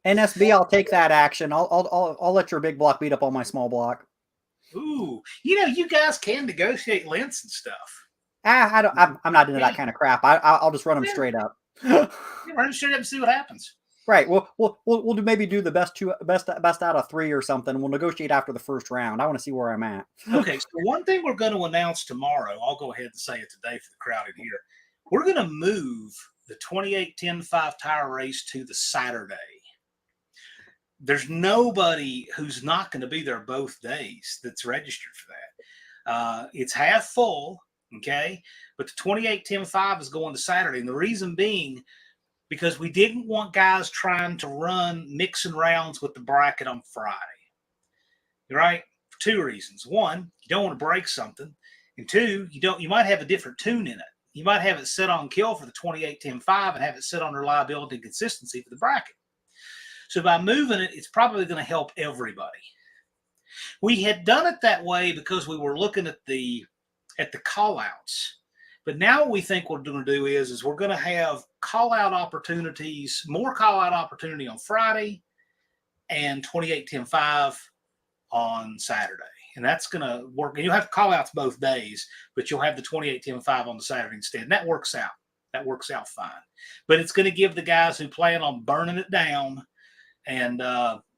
Speaker 2: NSB, I'll take that action. I'll let your big block beat up on my small block.
Speaker 1: Ooh, you guys can negotiate lengths and stuff.
Speaker 2: I'm not into that kind of crap. I'll just run them straight up.
Speaker 1: You run straight up and see what happens.
Speaker 2: Right. We'll maybe do the best out of 3 or something. We'll negotiate after the first round. I want to see where I'm at.
Speaker 1: Okay. So one thing we're going to announce tomorrow, I'll go ahead and say it today for the crowd in here. We're going to move the 28-10-5 tire race to the Saturday. There's nobody who's not going to be there both days that's registered for that. It's half full, okay? But the 28-10-5 is going to Saturday. And the reason being, because we didn't want guys trying to run mixing rounds with the bracket on Friday, right? For 2 reasons. One, you don't want to break something. And 2, you might have a different tune in it. You might have it set on kill for the 28-10-5 and have it set on reliability and consistency for the bracket. So by moving it, it's probably going to help everybody. We had done it that way because we were looking at the call-outs. But now what we think we're going to do is we're going to have call-out opportunities, more call-out opportunity on Friday and 28-10-5 on Saturday. And that's going to work. And you'll have call-outs both days, but you'll have the 28-10-5 on the Saturday instead. And that works out. That works out fine. But it's going to give the guys who plan on burning it down and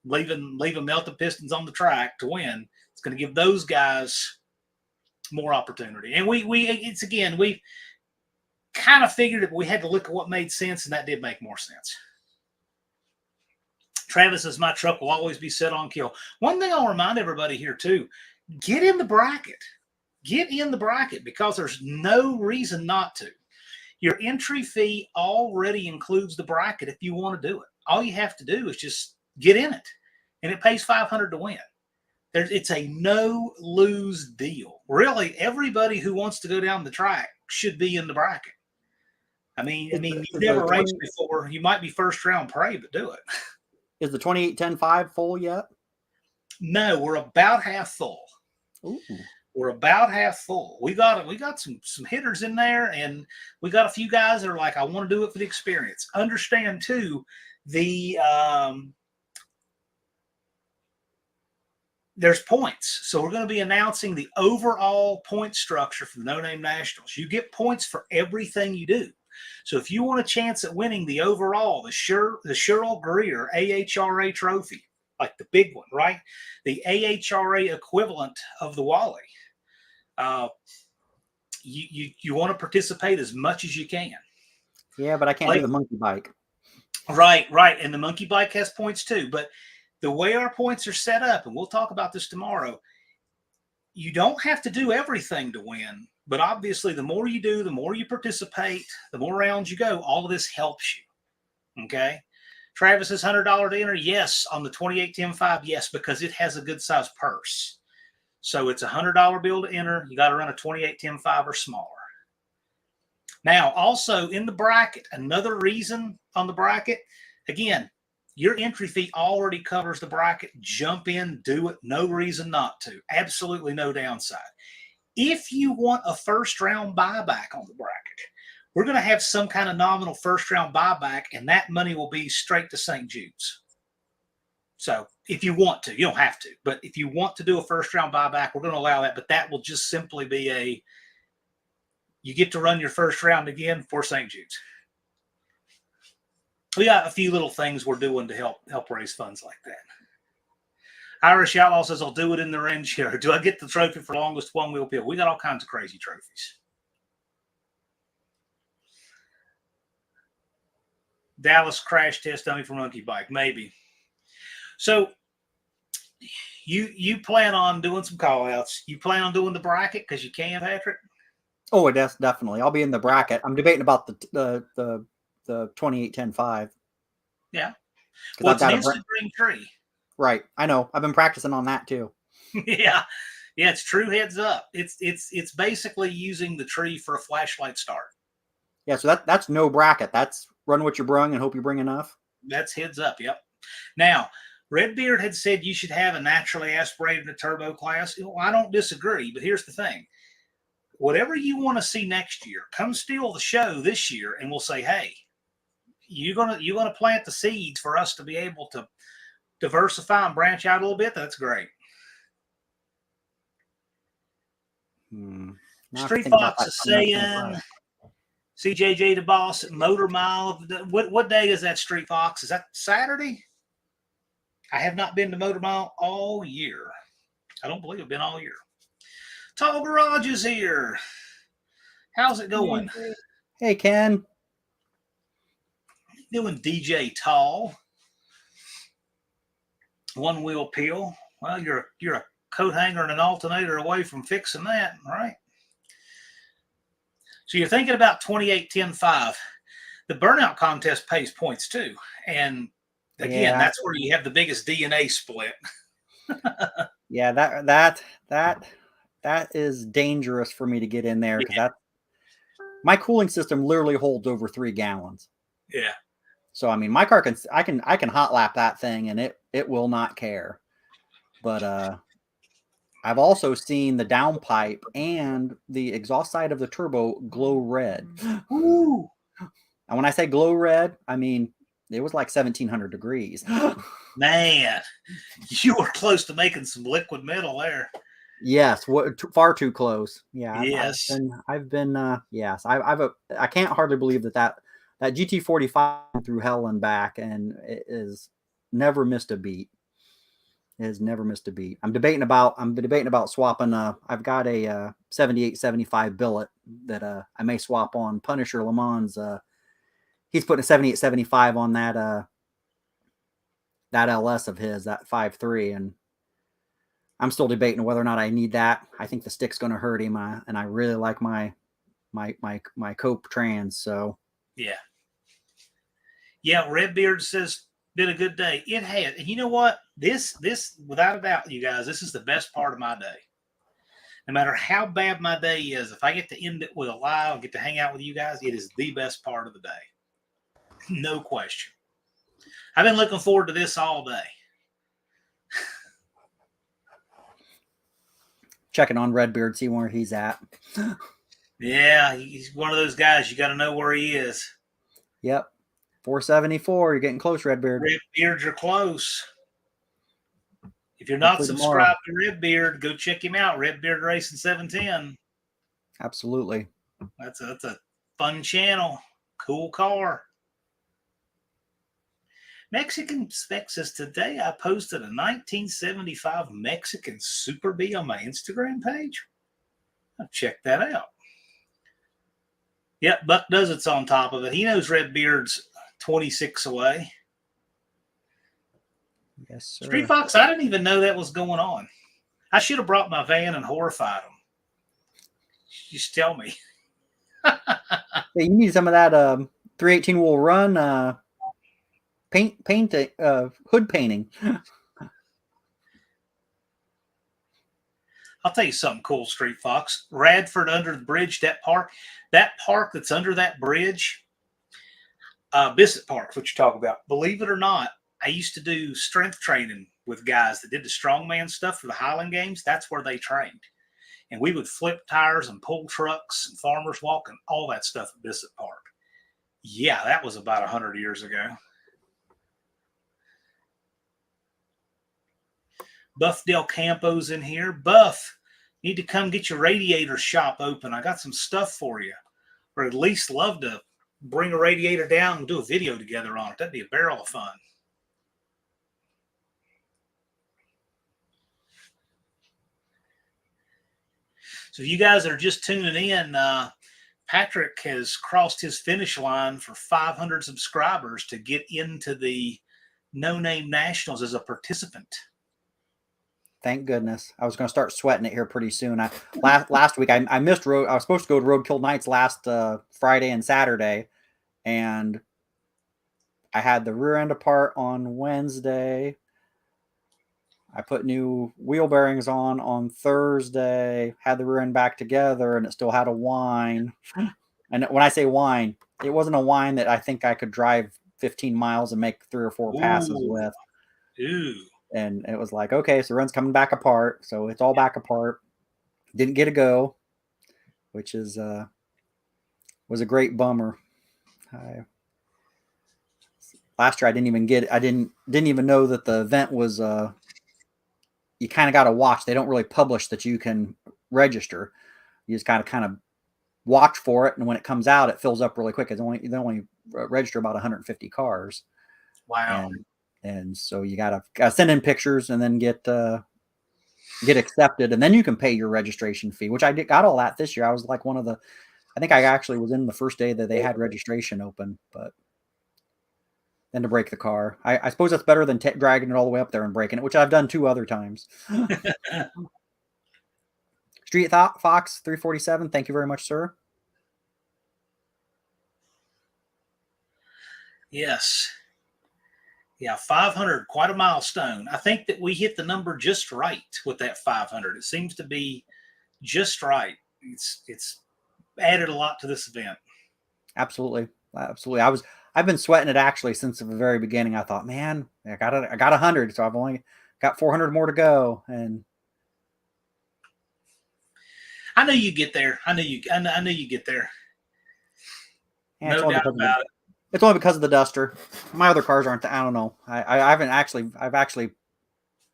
Speaker 1: leaving melted pistons on the track to win, it's going to give those guys more opportunity. And we kind of figured it, but we had to look at what made sense, and that did make more sense. Travis says, my truck will always be set on kill. One thing I'll remind everybody here too, get in the bracket. Get in the bracket because there's no reason not to. Your entry fee already includes the bracket if you want to do it. All you have to do is just get in it, and it pays $500 to win. It's a no-lose deal. Really, everybody who wants to go down the track should be in the bracket. I mean, you've never raced before. You might be first-round prey, but do it.
Speaker 2: Is the 28-10-5 full yet?
Speaker 1: No, we're about half full.
Speaker 2: Ooh.
Speaker 1: We're about half full. We got some hitters in there, and we got a few guys that are like, I want to do it for the experience. Understand too, there's points. So we're going to be announcing the overall point structure for the No Name Nationals. You get points for everything you do. So if you want a chance at winning the overall, the Cheryl Greer AHRA trophy, like the big one, right? The AHRA equivalent of the Wally. You want to participate as much as you can.
Speaker 2: Yeah, but I can't do the monkey bike.
Speaker 1: Right. And the monkey bike has points too. But the way our points are set up, and we'll talk about this tomorrow, you don't have to do everything to win. But obviously, the more you do, the more you participate, the more rounds you go, all of this helps you. Okay? Travis's $100 to enter, yes. On the 28-10-5, yes, because it has a good-sized purse. So it's a $100 bill to enter. You got to run a 28-10-5 or smaller. Now, also in the bracket, another reason on the bracket, again, your entry fee already covers the bracket. Jump in, do it. No reason not to. Absolutely no downside. If you want a first-round buyback on the bracket, we're going to have some kind of nominal first-round buyback, and that money will be straight to St. Jude's. So if you want to, you don't have to, but if you want to do a first-round buyback, we're going to allow that, but that will just simply be you get to run your first round again for St. Jude's. We got a few little things we're doing to help raise funds like that. Irish Outlaw says, I'll do it in the range here. Do I get the trophy for longest one-wheel peel? We got all kinds of crazy trophies. Dallas crash test dummy for monkey bike, maybe. So you plan on doing some call-outs. You plan on doing the bracket because you can, Patrick?
Speaker 2: Oh, definitely. I'll be in the bracket. I'm debating about the 28-10-5.
Speaker 1: Yeah. Well, it's an instant green tree.
Speaker 2: Right. I know. I've been practicing on that too.
Speaker 1: Yeah. It's true heads up. It's basically using the tree for a flashlight start.
Speaker 2: Yeah, so that's no bracket. That's run what you brung and hope you bring enough.
Speaker 1: That's heads up, yep. Now, Redbeard had said you should have a naturally aspirated in a turbo class. Well, I don't disagree, but here's the thing. Whatever you want to see next year, come steal the show this year, and we'll say, hey, you're gonna plant the seeds for us to be able to diversify and branch out a little bit. That's great. Street Fox is saying CJJ the boss at Motor Mile. What day is that, Street Fox? Is that Saturday? I have not been to Motor Mile all year. I don't believe I've been all year. Tall Garage is here. How's it going?
Speaker 2: Hey, Ken.
Speaker 1: Doing DJ Tall. One wheel peel. Well, you're a coat hanger and an alternator away from fixing that, right? So you're thinking about 28-10-5. The burnout contest pays points too. And again, that's where you have the biggest DNA split.
Speaker 2: Yeah, that is dangerous for me to get in there, because my cooling system literally holds over 3 gallons.
Speaker 1: Yeah.
Speaker 2: So I mean, my car I can hot lap that thing and it will not care. But I've also seen the downpipe and the exhaust side of the turbo glow red.
Speaker 1: Ooh.
Speaker 2: And when I say glow red, I mean it was like 1700 degrees.
Speaker 1: Man, you were close to making some liquid metal there.
Speaker 2: Yes, far too close. Yeah.
Speaker 1: Yes.
Speaker 2: I've been yes. I can't hardly believe that GT45 through hell and back, and it is never missed a beat. It has never missed a beat. I'm debating about swapping. I've got a 7875 billet that I may swap on Punisher Le Mans. He's putting a 7875 on that LS of his, that 5.3, and I'm still debating whether or not I need that. I think the stick's going to hurt him, and I really like my Cope trans. So
Speaker 1: yeah. Redbeard says been a good day. It had. And you know what? This without a doubt, you guys, this is the best part of my day. No matter how bad my day is, if I get to end it with a live and get to hang out with you guys, it is the best part of the day. No question. I've been looking forward to this all day.
Speaker 2: Checking on Redbeard, see where he's at.
Speaker 1: Yeah, he's one of those guys. You got to know where he is.
Speaker 2: Yep. 474. You're getting close, Redbeard.
Speaker 1: Redbeard, you're close. If you're not subscribed to Redbeard, go check him out. Redbeard Racing 710.
Speaker 2: Absolutely.
Speaker 1: That's a fun channel. Cool car. Mexican Spec says, today I posted a 1975 Mexican Super Bee on my Instagram page. I'll check that out. Yep, Buck Does It's on top of it. He knows Redbeard's 26 away.
Speaker 2: Yes, sir.
Speaker 1: Street Fox, I didn't even know that was going on. I should have brought my van and horrified him. Just tell me.
Speaker 2: Hey, you need some of that 318 will run hood painting.
Speaker 1: I'll tell you something cool, Street Fox. Radford under the bridge, that park that's under that bridge, Bissett Park, what you talk about. Believe it or not, I used to do strength training with guys that did the strongman stuff for the Highland Games. That's where they trained. And we would flip tires and pull trucks and farmers walk and all that stuff at Bissett Park. Yeah, that was about 100 years ago. Buff Del Campo's in here. Buff, need to come get your radiator shop open. I got some stuff for you. Or at least love to bring a radiator down and do a video together on it. That'd be a barrel of fun. So if you guys are just tuning in, Patrick has crossed his finish line for 500 subscribers to get into the No Name Nationals as a participant.
Speaker 2: Thank goodness. I was going to start sweating it here pretty soon. Last week I missed road. I was supposed to go to Roadkill Nights last Friday and Saturday, and I had the rear end apart on Wednesday. I put new wheel bearings on Thursday, had the rear end back together, and it still had a whine. And when I say whine, it wasn't a whine that I think I could drive 15 miles and make 3 or 4 passes with.
Speaker 1: Ooh.
Speaker 2: And it was like, okay, so the run's coming back apart. So it's all back apart. Didn't get a go, which is was a great bummer. last year I didn't even know that the event was you kind of got to watch. They don't really publish that you can register. You just kind of watch for it, and when it comes out, it fills up really quick. They only register about 150 cars.
Speaker 1: Wow.
Speaker 2: And so you gotta send in pictures and then get accepted, and then you can pay your registration fee, which got all that this year. I was like I think I actually was in the first day that they had registration open, but then to break the car. I suppose that's better than dragging it all the way up there and breaking it, which I've done 2 other times. Street Fox 347, thank you very much, sir.
Speaker 1: Yes. Yeah, 500, quite a milestone. I think that we hit the number just right with that 500. It seems to be just right. It's added a lot to this event.
Speaker 2: Absolutely. I've been sweating it actually since the very beginning. I thought, man, I got 100, so I've only got 400 more to go, and
Speaker 1: I knew you get there. I knew you get there.
Speaker 2: yeah,
Speaker 1: No doubt about it.
Speaker 2: It's only because of the Duster. My other cars aren't. I don't know. I've actually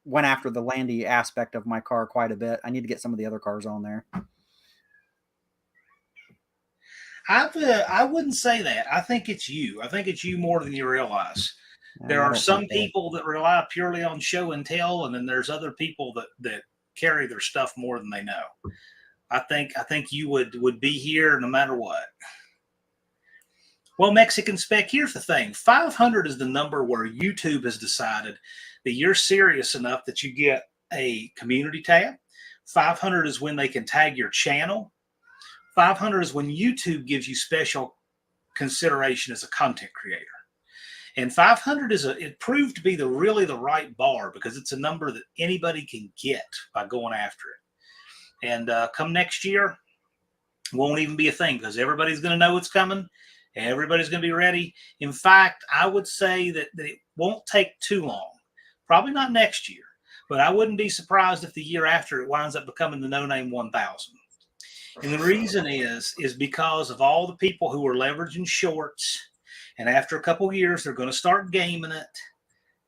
Speaker 2: went after the Landy aspect of my car quite a bit. I need to get some of the other cars on there.
Speaker 1: I wouldn't say that. I think it's you. I think it's you more than you realize. There are some people that rely purely on show and tell, and then there's other people that carry their stuff more than they know. I think you would be here no matter what. Well, Mexican Spec, here's the thing. 500 is the number where YouTube has decided that you're serious enough that you get a community tab. 500 is when they can tag your channel. 500 is when YouTube gives you special consideration as a content creator. And 500 it proved to be really the right bar because it's a number that anybody can get by going after it. And come next year, won't even be a thing because everybody's going to know it's coming. Everybody's going to be ready. In fact, I would say that it won't take too long. Probably not next year, but I wouldn't be surprised if the year after it winds up becoming the No Name 1000. And the reason is because of all the people who are leveraging shorts. And after a couple of years, they're going to start gaming it.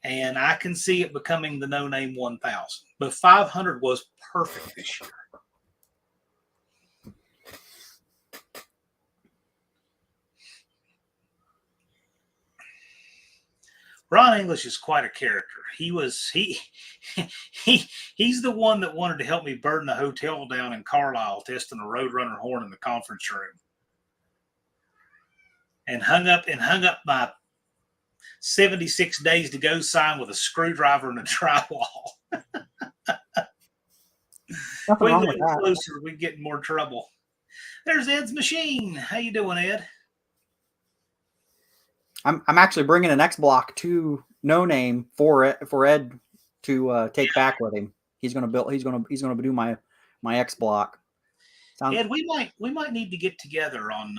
Speaker 1: And I can see it becoming the No Name 1000. But 500 was perfect this year. Ron English is quite a character. He's the one that wanted to help me burn the hotel down in Carlisle testing a Roadrunner horn in the conference room. And hung up my 76 days to go sign with a screwdriver and a drywall.
Speaker 2: Nothing wrong with that.
Speaker 1: Closer, we get in more trouble. There's Ed's machine. How you doing, Ed?
Speaker 2: I'm actually bringing an X block to No Name for Ed to take back with him. He's going to do my X block.
Speaker 1: Ed, we might need to get together on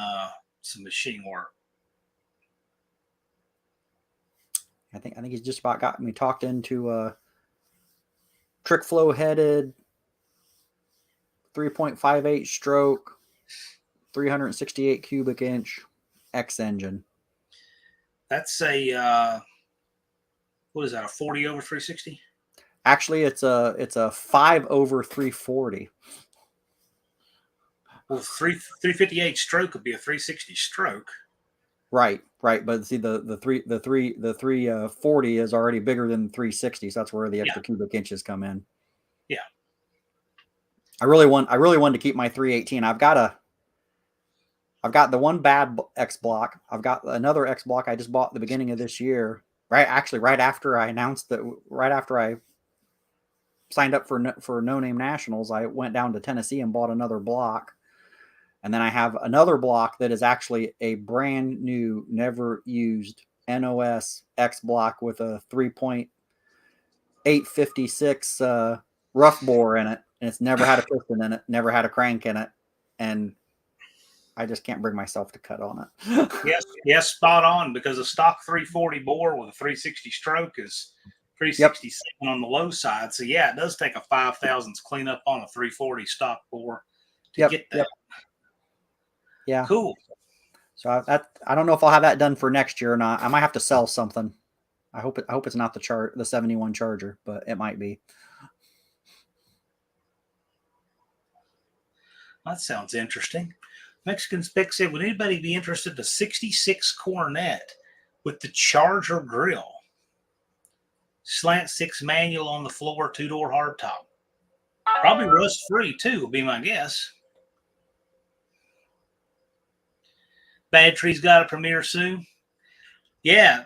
Speaker 1: some machine work.
Speaker 2: I think he's just about got me talked into a trick flow headed 3.58 stroke 368 cubic inch X engine.
Speaker 1: That's a what is that? A 40 over 360?
Speaker 2: Actually, it's a 5 over 340.
Speaker 1: Well, 358 stroke would be a 360 stroke.
Speaker 2: Right. But see, the 340 is already bigger than 360, so that's where the extra cubic inches come in.
Speaker 1: Yeah.
Speaker 2: I really wanted to keep my 318. I've got the one bad X block. I've got another X block I just bought at the beginning of this year. Right after I announced that, right after I signed up for No Name Nationals, I went down to Tennessee and bought another block. And then I have another block that is actually a brand new, never used NOS X block with a 3.856 rough bore in it. And it's never had a piston in it, never had a crank in it. And I just can't bring myself to cut on it.
Speaker 1: Yes, spot on, because a stock 340 bore with a 360 stroke is 367 on the low side. So, yeah, it does take a 5,000s cleanup on a 340 stock bore to get that.
Speaker 2: Yeah.
Speaker 1: Cool.
Speaker 2: So I don't know if I'll have that done for next year or not. I might have to sell something. I hope it's not the 71 Charger, but it might be.
Speaker 1: That sounds interesting. Mexican Spec said, would anybody be interested in a 66 Coronet with the Charger grill? Slant 6 manual on the floor, 2-door hardtop. Probably rust free too, would be my guess. Bad Tree's got a premiere soon. Yeah,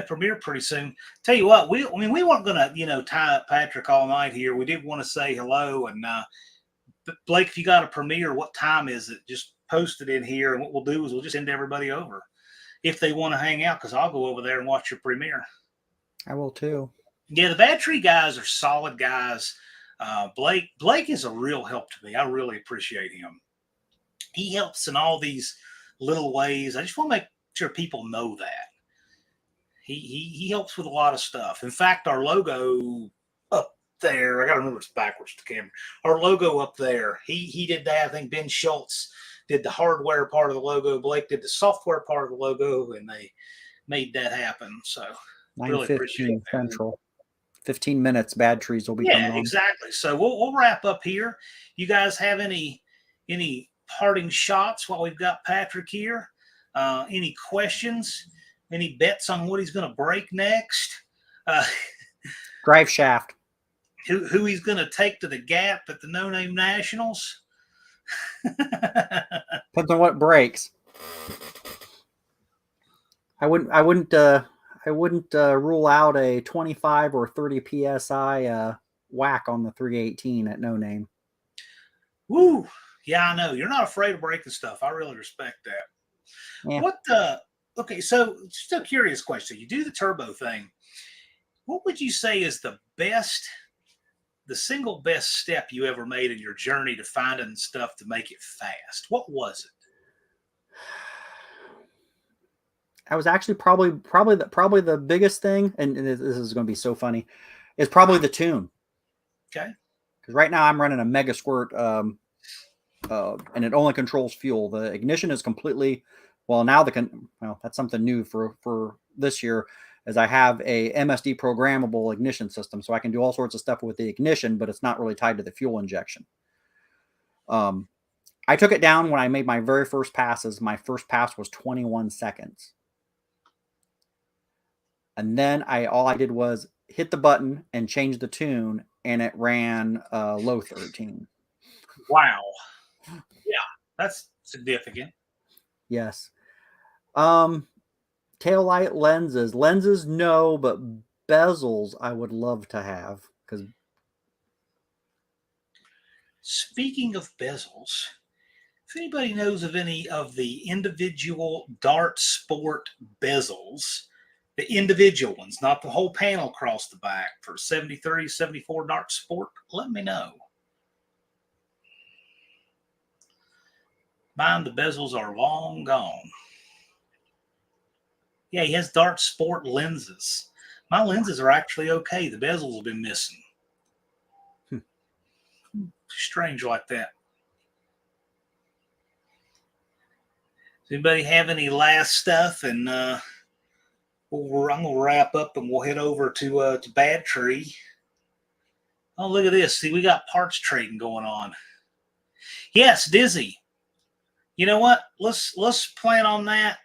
Speaker 1: premiere pretty soon. Tell you what, we weren't gonna, tie up Patrick all night here. We did want to say hello, and Blake, if you got a premiere, what time is it? Just post it in here, and what we'll do is we'll just send everybody over if they want to hang out, because I'll go over there and watch your premiere.
Speaker 2: I will too.
Speaker 1: Yeah, the Bad Tree guys are solid guys. Blake is a real help to me. I really appreciate him. He helps in all these little ways. I just want to make sure people know that. He helps with a lot of stuff. In fact, our logo up there, I got to remember it's backwards to the camera. Our logo up there, he did that. I think Ben Schultz did the hardware part of the logo. Blake did the software part of the logo, and they made that happen. So really appreciate that.
Speaker 2: Central. 15 minutes, Bad Trees will be coming on.
Speaker 1: Yeah, exactly. So we'll wrap up here. You guys have any parting shots while we've got Patrick here? Any questions? Any bets on what he's going to break next?
Speaker 2: Drive shaft.
Speaker 1: Who he's going to take to the Gap at the No Name Nationals?
Speaker 2: Depends on what breaks. I wouldn't rule out a 25 or 30 psi whack on the 318 at No Name.
Speaker 1: Woo! Yeah, I know. You're not afraid of breaking stuff. I really respect that. Yeah. Okay, so just a curious question. You do the turbo thing. What would you say is the single best step you ever made in your journey to finding stuff to make it fast? What was it?
Speaker 2: I was actually probably the biggest thing, and this is going to be so funny, is probably the tune.
Speaker 1: Okay.
Speaker 2: Because right now I'm running a Mega Squirt, and it only controls fuel. The ignition is completely now that's something new for this year, as I have a MSD programmable ignition system, so I can do all sorts of stuff with the ignition, but it's not really tied to the fuel injection. I took it down when I made my very first passes. My first pass was 21 seconds. And then all I did was hit the button and change the tune, and it ran low 13.
Speaker 1: Wow. Yeah, that's significant.
Speaker 2: Yes. Tail light lenses, no, but bezels I would love to have. Because
Speaker 1: speaking of bezels, if anybody knows of any of the individual Dart Sport bezels, the individual ones, not the whole panel across the back, for 70, 30, 74 Dart Sport, let me know. Mine, the bezels are long gone. Yeah, he has Dart Sport lenses. My lenses are actually okay. The bezels have been missing. Strange like that. Does anybody have any last stuff? And I'm going to wrap up, and we'll head over to Bad Tree. Oh, look at this. See, we got parts trading going on. Yes, Dizzy. You know what? Let's plan on that.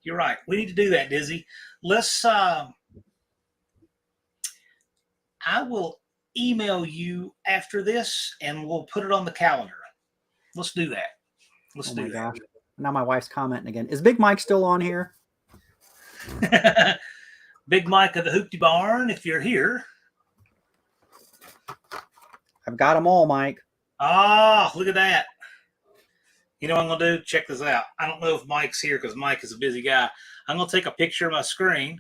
Speaker 1: You're right. We need to do that, Dizzy. Let's. I will email you after this, and we'll put it on the calendar. Let's do that. Let's do that.
Speaker 2: Gosh. Now my wife's commenting again. Is Big Mike still on here?
Speaker 1: Big Mike of the Hoopty Barn, if you're here.
Speaker 2: I've got them all, Mike.
Speaker 1: Ah, look at that. You know what I'm going to do? Check this out. I don't know if Mike's here because Mike is a busy guy. I'm going to take a picture of my screen.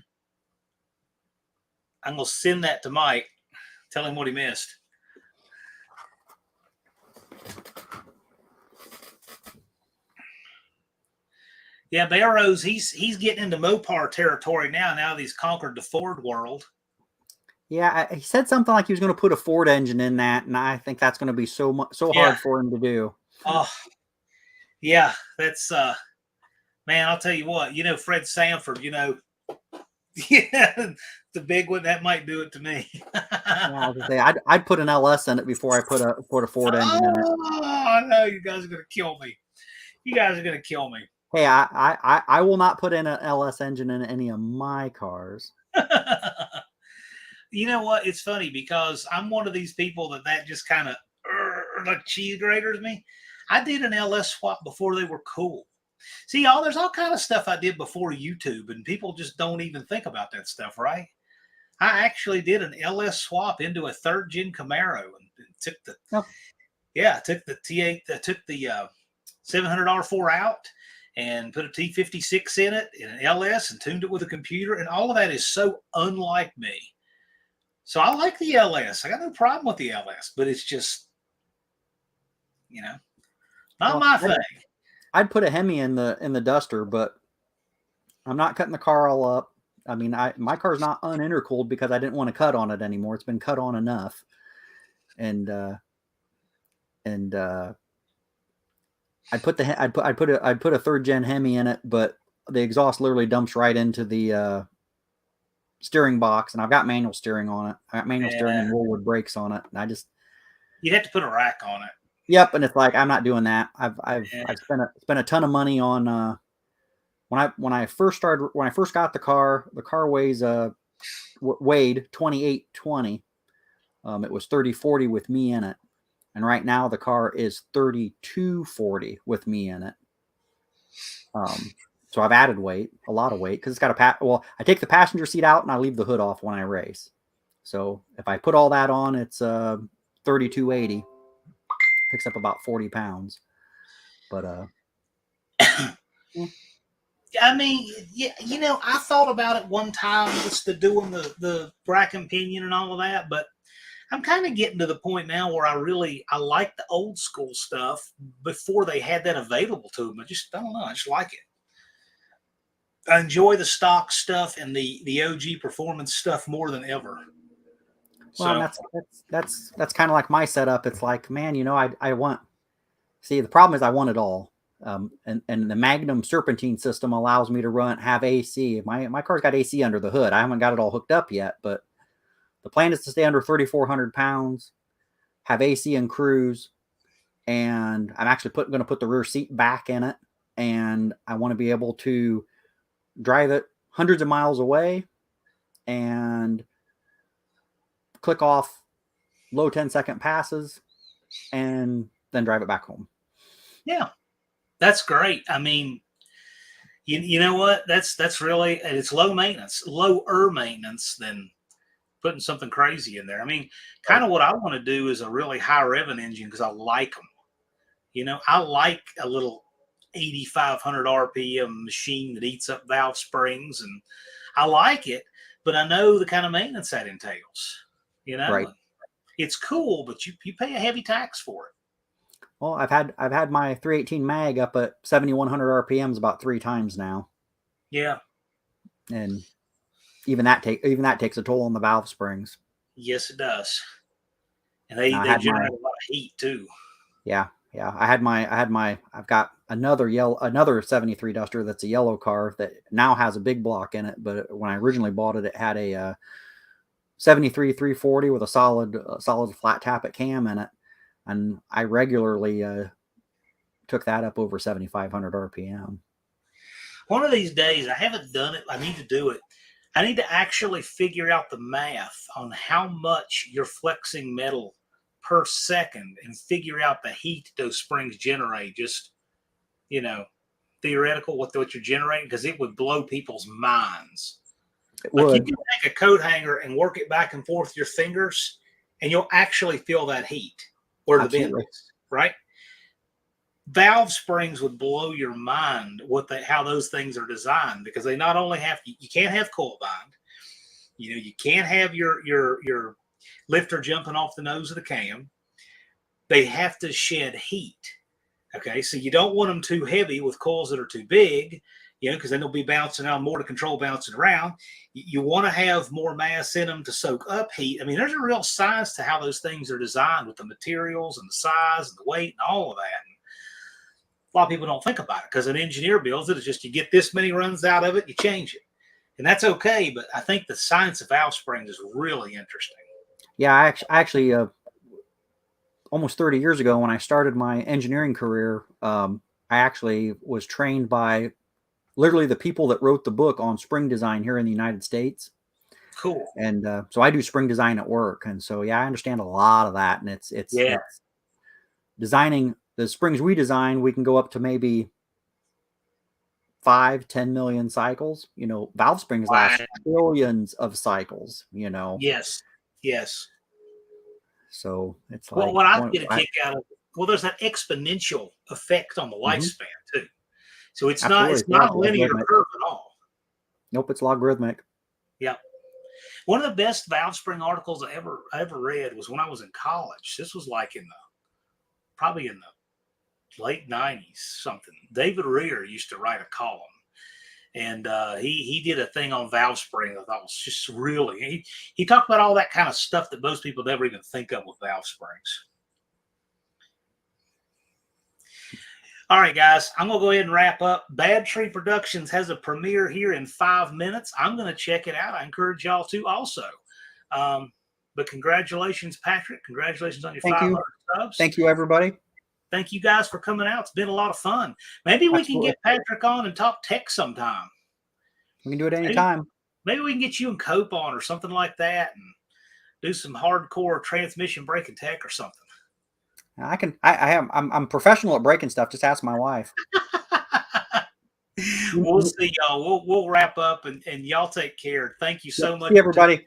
Speaker 1: I'm going to send that to Mike. Tell him what he missed. Yeah, Barrows, he's getting into Mopar territory now that he's conquered the Ford world.
Speaker 2: Yeah, he said something like he was going to put a Ford engine in that, and I think that's going to be so hard for him to do.
Speaker 1: Oh, Yeah, that's man, I'll tell you what, Fred Sanford, yeah, the big one, that might do it to me.
Speaker 2: Yeah, I was gonna say I'd put an LS in it before I put a Ford engine in it.
Speaker 1: Oh no, you guys are gonna kill me. You guys are gonna kill me.
Speaker 2: Hey, I will not put in an LS engine in any of my cars.
Speaker 1: You know what? It's funny because I'm one of these people that just kind of like cheese graters me. I did an LS swap before they were cool. See, there's all kind of stuff I did before YouTube, and people just don't even think about that stuff, right? I actually did an LS swap into a third gen Camaro and took the
Speaker 2: No.
Speaker 1: yeah, took the T8, took the 700R4 out and put a T56 in it in an LS and tuned it with a computer, and all of that is so unlike me. So I like the LS. I got no problem with the LS, but it's just, not my thing.
Speaker 2: I'd put a Hemi in the Duster, but I'm not cutting the car all up. I mean, my car's not unintercooled because I didn't want to cut on it anymore. It's been cut on enough, and I'd put a third gen Hemi in it, but the exhaust literally dumps right into the steering box, and I've got manual steering on it. I got manual steering and rollwood brakes on it, and
Speaker 1: you'd have to put a rack on it.
Speaker 2: Yep, and it's like I'm not doing that. I've spent a ton of money on when I first got the car weighed 2820. It was 3040 with me in it, and right now the car is 3240 with me in it. So I've added a lot of weight, because it's got I take the passenger seat out and I leave the hood off when I race. So if I put all that on, it's 3280. Picks up about 40 pounds. But
Speaker 1: I mean, yeah, I thought about it one time, just doing the rack and pinion and all of that, but I'm kind of getting to the point now where I like the old school stuff before they had that available to them. I don't know. I just like it. I enjoy the stock stuff and the OG performance stuff more than ever.
Speaker 2: Well, that's kind of like my setup. It's like, man, I want. See, the problem is I want it all, and the Magnum serpentine system allows me to have AC. My car's got AC under the hood. I haven't got it all hooked up yet, but the plan is to stay under 3,400 pounds, have AC and cruise, and I'm actually going to put the rear seat back in it, and I want to be able to drive it hundreds of miles away and click off low 10-second passes and then drive it back home.
Speaker 1: Yeah, that's great. I mean, you know what? That's really, it's lower maintenance than putting something crazy in there. I mean, kind of what I want to do is a really high revving engine because I like them. I like a little 8,500 RPM machine that eats up valve springs, and I like it, but I know the kind of maintenance that entails.
Speaker 2: Right.
Speaker 1: It's cool, but you pay a heavy tax for it.
Speaker 2: Well, I've had my 318 mag up at 7,100 RPMs about 3 times now.
Speaker 1: Yeah.
Speaker 2: And even that takes a toll on the valve springs.
Speaker 1: Yes, it does. And they generate a lot of heat too.
Speaker 2: Yeah. I've got another 73 Duster that's a yellow car that now has a big block in it, but when I originally bought it, it had a 73 340 with a solid flat tappet cam in it, and I regularly took that up over 7,500 RPM.
Speaker 1: One of these days, I haven't done it. I need to do it. I need to actually figure out the math on how much you're flexing metal per second and figure out the heat those springs generate. Just, theoretical what you're generating, because it would blow people's minds. Like, you can take a coat hanger and work it back and forth with your fingers, and you'll actually feel that heat where the bend is, right? Valve springs would blow your mind how those things are designed, because they not only you can't have coil bind, you can't have your lifter jumping off the nose of the cam. They have to shed heat. Okay, so you don't want them too heavy with coils that are too big, because then they'll be bouncing out more to control bouncing around. You want to have more mass in them to soak up heat. I mean, there's a real science to how those things are designed with the materials and the size and the weight and all of that. a lot of people don't think about it because an engineer builds it. It's just you get this many runs out of it, you change it. And that's okay. But I think the science of valve springs is really interesting.
Speaker 2: Yeah, I actually almost 30 years ago when I started my engineering career, I actually was trained by literally the people that wrote the book on spring design here in the United States.
Speaker 1: Cool.
Speaker 2: And so I do spring design at work. And so, yeah, I understand a lot of that. And it's designing the springs we design, we can go up to maybe 5-10 million cycles. You know, valve springs last billions of cycles, you know.
Speaker 1: Yes.
Speaker 2: So it's
Speaker 1: well,
Speaker 2: like,
Speaker 1: what I get a kick out of it, well, there's that exponential effect on the lifespan too. So it's not a linear curve at all.
Speaker 2: Nope, it's logarithmic.
Speaker 1: Yeah. One of the best valve spring articles I ever read was when I was in college. This was like probably in the late 90s something. David Rear used to write a column, and he did a thing on valve spring I thought was just really, he talked about all that kind of stuff that most people never even think of with valve springs. All right, guys, I'm going to go ahead and wrap up. Bad Tree Productions has a premiere here in 5 minutes. I'm going to check it out. I encourage y'all to also. But congratulations, Patrick. Congratulations on your 500 subs.
Speaker 2: Thank you, everybody.
Speaker 1: Thank you guys for coming out. It's been a lot of fun. Maybe we can get Patrick on and talk tech sometime.
Speaker 2: We can do it anytime.
Speaker 1: Maybe we can get you and Cope on or something like that and do some hardcore transmission braking tech or something.
Speaker 2: I'm professional at breaking stuff. Just ask my wife.
Speaker 1: We'll see y'all. We'll wrap up and y'all take care. Thank you so much.
Speaker 2: See everybody.